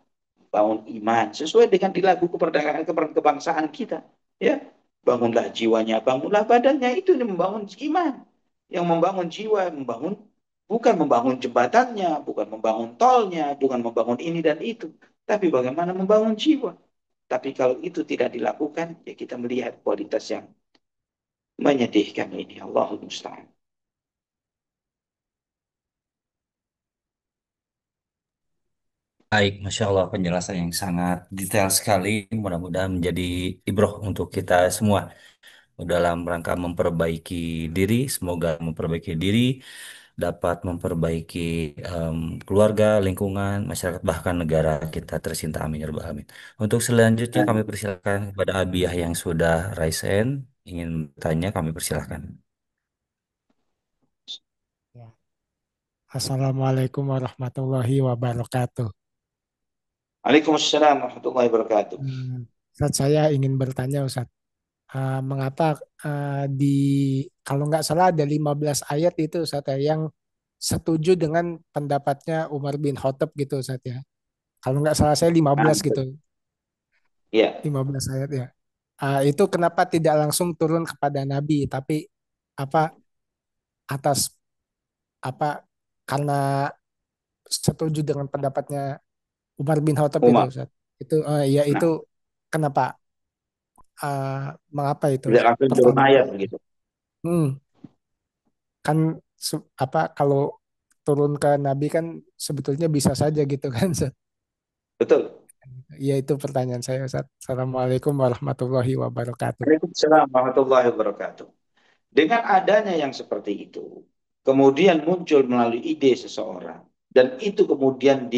[SPEAKER 2] bangun iman sesuai dengan di lagu kemerdekaan kebangsaan kita, ya, bangunlah jiwanya, bangunlah badannya, itu yang membangun iman, yang membangun jiwa, bukan membangun jembatannya, bukan membangun tolnya, bukan membangun ini dan itu, tapi bagaimana membangun jiwa. Tapi kalau itu tidak dilakukan, ya kita melihat kualitas yang menyedihkan ini. Allahul musta'an.
[SPEAKER 1] Baik, Masya Allah penjelasan yang sangat detail sekali. Mudah-mudahan menjadi ibroh untuk kita semua dalam rangka memperbaiki diri. Semoga memperbaiki diri dapat memperbaiki em, keluarga, lingkungan, masyarakat, bahkan negara kita tercinta. Amin ya rabbal alamin. Untuk selanjutnya kami persilakan kepada Abiyah yang sudah raise hand. Ingin bertanya, kami persilakan.
[SPEAKER 4] Ya. Assalamualaikum warahmatullahi wabarakatuh.
[SPEAKER 2] Waalaikumsalam warahmatullahi wabarakatuh.
[SPEAKER 4] Ustaz, saya ingin bertanya, Ustaz, mengapa di kalau nggak salah ada 15 ayat itu, Ustaz, ya, yang setuju dengan pendapatnya Umar bin Khattab gitu, Ustaz, ya. Kalau nggak salah saya 15 gitu,
[SPEAKER 2] Ya,
[SPEAKER 4] 15 ayat ya. Itu kenapa tidak langsung turun kepada Nabi, tapi apa atas apa karena setuju dengan pendapatnya Umar bin Khattab itu,
[SPEAKER 2] Umar.
[SPEAKER 4] Ustaz. Itu ya itu
[SPEAKER 2] Nah,
[SPEAKER 4] kenapa mengapa itu
[SPEAKER 2] tidak langsung turun
[SPEAKER 4] pertanyaan
[SPEAKER 2] ayat
[SPEAKER 4] saya.
[SPEAKER 2] begitu.
[SPEAKER 4] Hmm, kan kalau turun ke Nabi kan sebetulnya bisa saja gitu kan, Ustaz.
[SPEAKER 2] Betul.
[SPEAKER 4] Ya itu pertanyaan saya, Ustaz. Assalamualaikum warahmatullahi wabarakatuh.
[SPEAKER 2] Waalaikumsalam warahmatullahi wabarakatuh. Dengan adanya yang seperti itu, kemudian muncul melalui ide seseorang, dan itu kemudian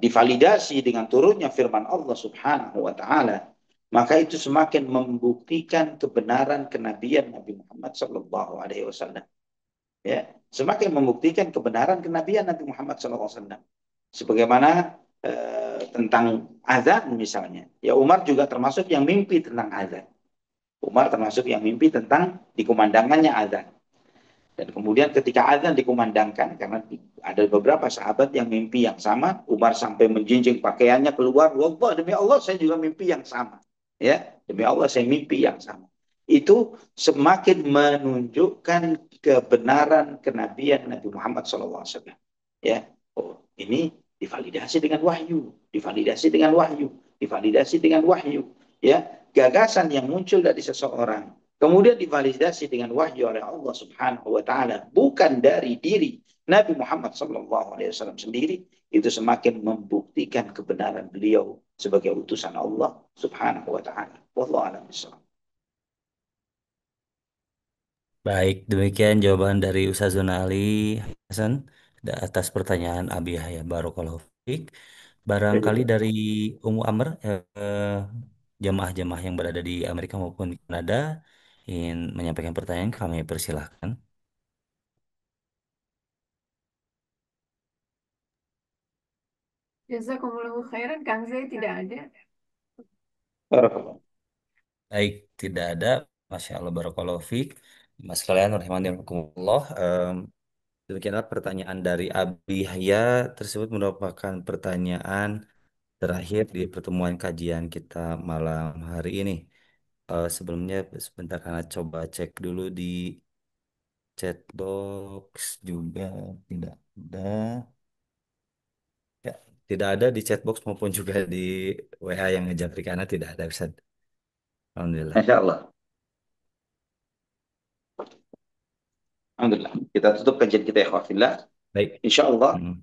[SPEAKER 2] divalidasi dengan turunnya firman Allah Subhanahu wa Ta'ala, maka itu semakin membuktikan kebenaran kenabian Nabi Muhammad Sallallahu Alaihi Wasallam. Ya, semakin membuktikan kebenaran kenabian Nabi Muhammad SAW. Sebagaimana tentang azan misalnya, ya Umar juga termasuk yang mimpi tentang azan. Umar termasuk yang mimpi tentang dikumandangkannya azan. Dan kemudian ketika azan dikumandangkan, karena ada beberapa sahabat yang mimpi yang sama, Umar sampai menjinjing pakaiannya keluar, wallah demi Allah saya juga mimpi yang sama. Ya, demi Allah saya mimpi yang sama. Itu semakin menunjukkan kebenaran kenabian Nabi Muhammad SAW. Ya, oh ini divalidasi dengan wahyu, divalidasi dengan wahyu, divalidasi dengan wahyu. Ya, gagasan yang muncul dari seseorang kemudian divalidasi dengan wahyu oleh Allah Subhanahu wa taala, bukan dari diri Nabi Muhammad SAW sendiri, itu semakin membuktikan kebenaran beliau sebagai utusan Allah Subhanahu wa taala. Wallahu a'lam bishawab.
[SPEAKER 1] Baik, demikian jawaban dari Ustazuna Ali Hasan atas pertanyaan Abi Yahya Barakallahu Fiik. Barangkali dari Umu Amr, jamaah-jamaah yang berada di Amerika maupun di Kanada ingin menyampaikan pertanyaan, kami persilahkan.
[SPEAKER 5] Jazakumullahu khairan, Kang Zai tidak ada.
[SPEAKER 2] Barakallah.
[SPEAKER 1] Baik, tidak ada. Masya Allah, Barakallahu Fiik. Mas kalian, rahimanirakumullah. Demikianlah pertanyaan dari Abi Yahya tersebut merupakan pertanyaan terakhir di pertemuan kajian kita malam hari ini. Sebelumnya sebentar karena coba cek dulu di chat box juga tidak ada. Ya, tidak ada di chat box maupun juga di WA yang ngejapri karena tidak ada Ustaz. Alhamdulillah.
[SPEAKER 2] Masya Allah. Alhamdulillah. Kita tutup kajian kita ya khawafillah.
[SPEAKER 1] Baik.
[SPEAKER 2] Insya Allah,
[SPEAKER 1] Hmm.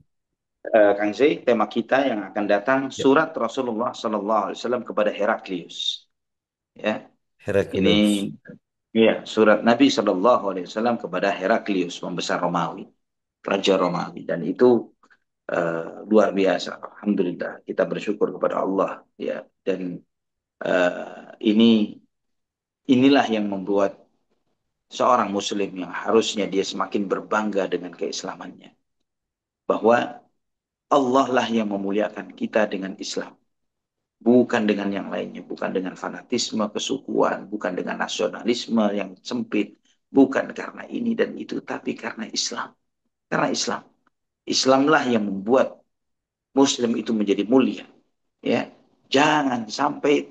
[SPEAKER 2] Kang Zai, tema kita yang akan datang
[SPEAKER 1] Ya,
[SPEAKER 2] surat Rasulullah SAW kepada Heraklius. Ya, ini
[SPEAKER 1] Heraklius.
[SPEAKER 2] ya surat Nabi SAW kepada Heraklius, pembesar Romawi, Raja Romawi, dan itu luar biasa. Alhamdulillah, kita bersyukur kepada Allah, ya. Dan inilah yang membuat seorang Muslim yang harusnya dia semakin berbangga dengan keislamannya, bahwa Allah lah yang memuliakan kita dengan Islam, bukan dengan yang lainnya, bukan dengan fanatisme, kesukuan, bukan dengan nasionalisme yang sempit, bukan karena ini dan itu, tapi karena Islam. Karena Islam. Islamlah yang membuat Muslim itu menjadi mulia. Ya, jangan sampai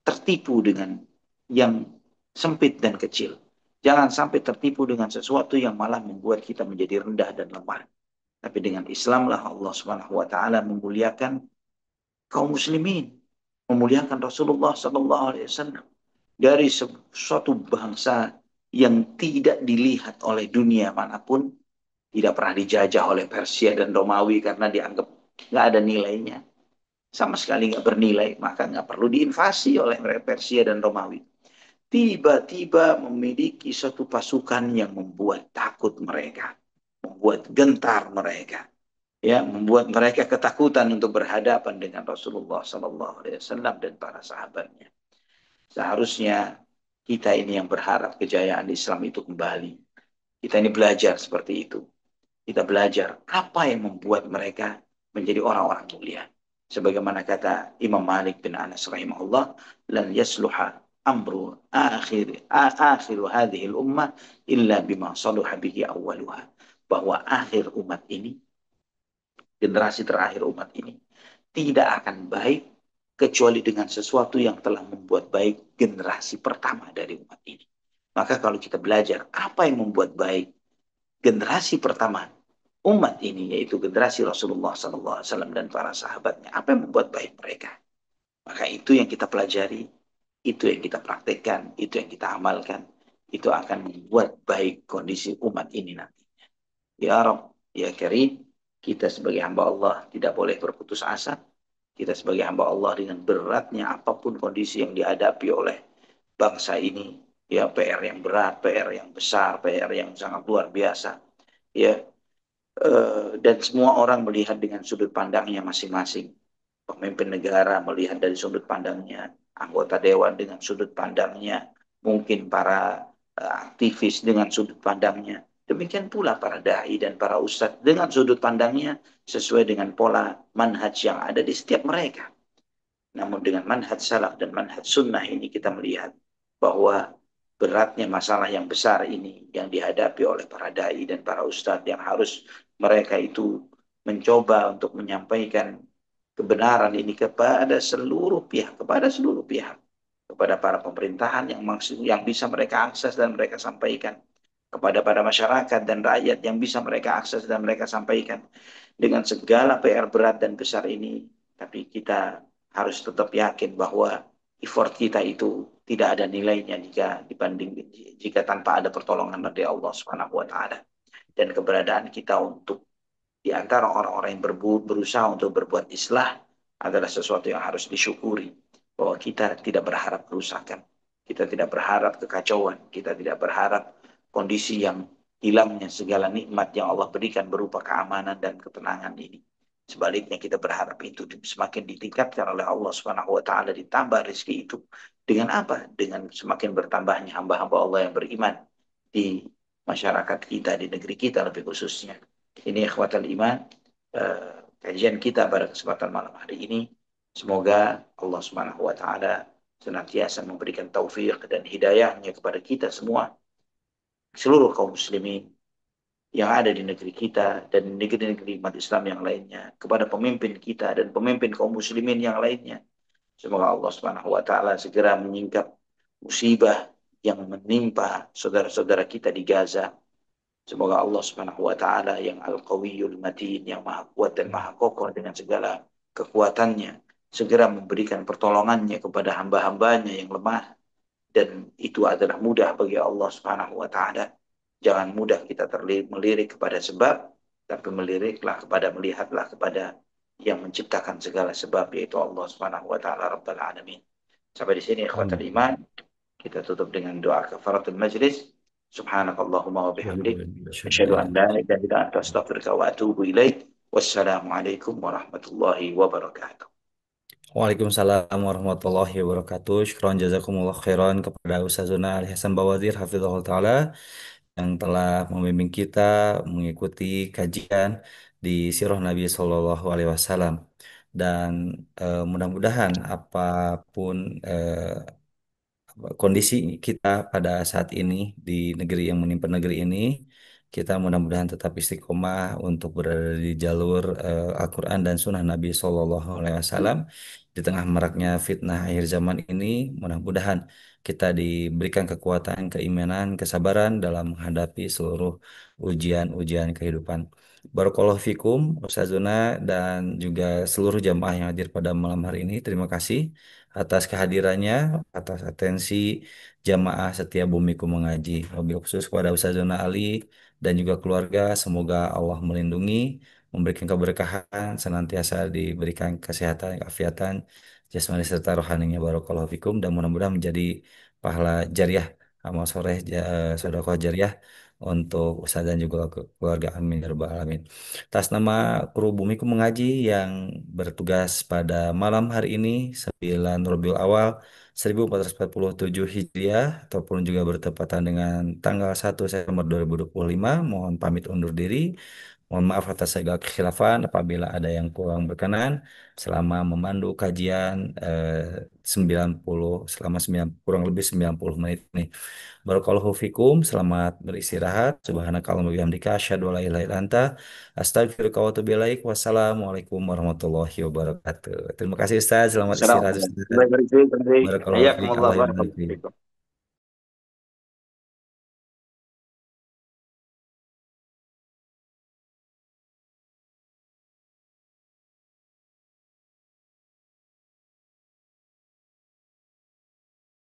[SPEAKER 2] tertipu dengan yang sempit dan kecil. Jangan sampai tertipu dengan sesuatu yang malah membuat kita menjadi rendah dan lemah. Tapi dengan Islamlah Allah Subhanahu wa taala memuliakan kaum muslimin, memuliakan Rasulullah sallallahu alaihi wasallam dari suatu bangsa yang tidak dilihat oleh dunia manapun, tidak pernah dijajah oleh Persia dan Romawi karena dianggap nggak ada nilainya, sama sekali nggak bernilai, maka nggak perlu diinvasi oleh Persia dan Romawi. Tiba-tiba memiliki suatu pasukan yang membuat takut mereka, membuat gentar mereka, ya, membuat mereka ketakutan untuk berhadapan dengan Rasulullah Sallallahu Alaihi Wasallam dan para sahabatnya. Seharusnya kita ini yang berharap kejayaan Islam itu kembali. Kita ini belajar seperti itu. Kita belajar apa yang membuat mereka menjadi orang-orang mulia. Sebagaimana kata Imam Malik bin Anas rahimahullah, lan yasluha amru akhiru hadhihi al-ummah illa bima saluha bihi awwaluha. Bahwa akhir umat ini, generasi terakhir umat ini, tidak akan baik kecuali dengan sesuatu yang telah membuat baik generasi pertama dari umat ini. Maka kalau kita belajar apa yang membuat baik generasi pertama umat ini, yaitu generasi Rasulullah SAW dan para sahabatnya, apa yang membuat baik mereka, maka itu yang kita pelajari, itu yang kita praktekkan, itu yang kita amalkan, itu akan membuat baik kondisi umat ini nantinya. Ya Rabb, ya Karim, kita sebagai hamba Allah tidak boleh berputus asa. Kita sebagai hamba Allah, dengan beratnya apapun kondisi yang dihadapi oleh bangsa ini, ya, PR yang berat, PR yang besar, PR yang sangat luar biasa, ya, dan semua orang melihat dengan sudut pandangnya masing-masing. Pemimpin negara melihat dari sudut pandangnya, anggota dewan dengan sudut pandangnya, mungkin para aktivis dengan sudut pandangnya. Demikian pula para dai dan para ustadz dengan sudut pandangnya sesuai dengan pola manhaj yang ada di setiap mereka. Namun dengan manhaj salaf dan manhaj sunnah ini kita melihat bahwa beratnya masalah yang besar ini yang dihadapi oleh para dai dan para ustadz yang harus mereka itu mencoba untuk menyampaikan kebenaran ini kepada seluruh pihak, kepada para pemerintahan yang bisa mereka akses dan mereka sampaikan, kepada para masyarakat dan rakyat yang bisa mereka akses dan mereka sampaikan dengan segala PR berat dan besar ini. Tapi kita harus tetap yakin bahwa effort kita itu tidak ada nilainya jika tanpa ada pertolongan dari Allah Subhanahu wa taala. Dan keberadaan kita untuk di antara orang-orang yang berusaha untuk berbuat islah adalah sesuatu yang harus disyukuri. Bahwa kita tidak berharap kerusakan. Kita tidak berharap kekacauan. Kita tidak berharap kondisi yang hilangnya segala nikmat yang Allah berikan berupa keamanan dan ketenangan ini. Sebaliknya kita berharap itu semakin ditingkatkan oleh Allah Subhanahu wa taala, ditambah rezeki itu dengan apa? Dengan semakin bertambahnya hamba-hamba Allah yang beriman di masyarakat kita, di negeri kita lebih khususnya. Ini ikhwatal iman, kajian kita pada kesempatan malam hari ini. Semoga Allah Subhanahu wa taala senantiasa memberikan taufik dan hidayahnya kepada kita semua, seluruh kaum muslimin yang ada di negeri kita dan negeri-negeri umat Islam yang lainnya, kepada pemimpin kita dan pemimpin kaum muslimin yang lainnya. Semoga Allah Subhanahu wa taala segera menyingkap musibah yang menimpa saudara-saudara kita di Gaza. Semoga Allah Subhanahu wa taala yang Al-Qawiyyul Matin, yang Maha Kuat dan Maha Kokoh dengan segala kekuatannya, segera memberikan pertolongannya kepada hamba-hambanya yang lemah, dan itu adalah mudah bagi Allah Subhanahu wa taala. Jangan mudah kita melirik kepada sebab, tapi melihatlah kepada yang menciptakan segala sebab, yaitu Allah Subhanahu wa taala Rabbul Alamin. Sampai di sini ikhwatul
[SPEAKER 1] Amin.
[SPEAKER 2] iman, kita tutup dengan doa kafaratul majlis. Subhanakallahumma wa bihamdik, asyhadu an la ilaha illa anta astaghfiruka wa atubu ilaik. Wassalamualaikum warahmatullahi wabarakatuh.
[SPEAKER 1] Waalaikumsalam warahmatullahi wabarakatuh. Syukran jazakumullah khairan kepada Ustazuna Ali Hasan Bawazir hafizahullah taala yang telah membimbing kita mengikuti kajian di Sirah Nabi Shallallahu Alaihi Wasallam, dan mudah-mudahan apapun kondisi kita pada saat ini di negeri yang menimpa negeri ini, kita mudah-mudahan tetap istiqomah untuk berada di jalur Al-Quran dan Sunnah Nabi Shallallahu Alaihi Wasallam di tengah maraknya fitnah akhir zaman ini. Mudah-mudahan kita diberikan kekuatan, keimanan, kesabaran dalam menghadapi seluruh ujian-ujian kehidupan. Barakallahu fikum, Ustazuna, dan juga seluruh jamaah yang hadir pada malam hari ini. Terima kasih atas kehadirannya, atas atensi jamaah setiap bumiku mengaji. Wabil khusus kepada Ustazuna Ali dan juga keluarga, semoga Allah melindungi, memberikan keberkahan, senantiasa diberikan kesehatan, keafiatan, jasmani serta rohaninya. Barakallahu fikum, dan mudah-mudahan menjadi pahala jariah, amal soleh, sedekah jariah untuk Ustaz dan juga keluarga, amin ya rabbal alamin. Atas nama kru Bumiku Mengaji yang bertugas pada malam hari ini 9 Rabiul Awal 1447 Hijriah, ataupun juga bertepatan dengan tanggal 1 September 2025, mohon pamit undur diri. Mohon maaf atas segala kekhilafan apabila ada yang kurang berkenan selama memandu kajian 90 selama 9, kurang lebih 90 menit ini. Barakallahu fikum, selamat beristirahat. Subhanakallahumma wa bihamdika asyhadu an la ilaha illa anta astaghfiruka wa atubu ilaik. Wassalamualaikum warahmatullahi wabarakatuh. Terima kasih Ustaz, selamat istirahat
[SPEAKER 2] Assalamualaikum.
[SPEAKER 1] Ustaz.
[SPEAKER 2] Baik,
[SPEAKER 1] Barakallahu fiik.
[SPEAKER 2] Hayakumullah,
[SPEAKER 1] Allah
[SPEAKER 2] barakallahu
[SPEAKER 1] yubarik.
[SPEAKER 2] fiikum.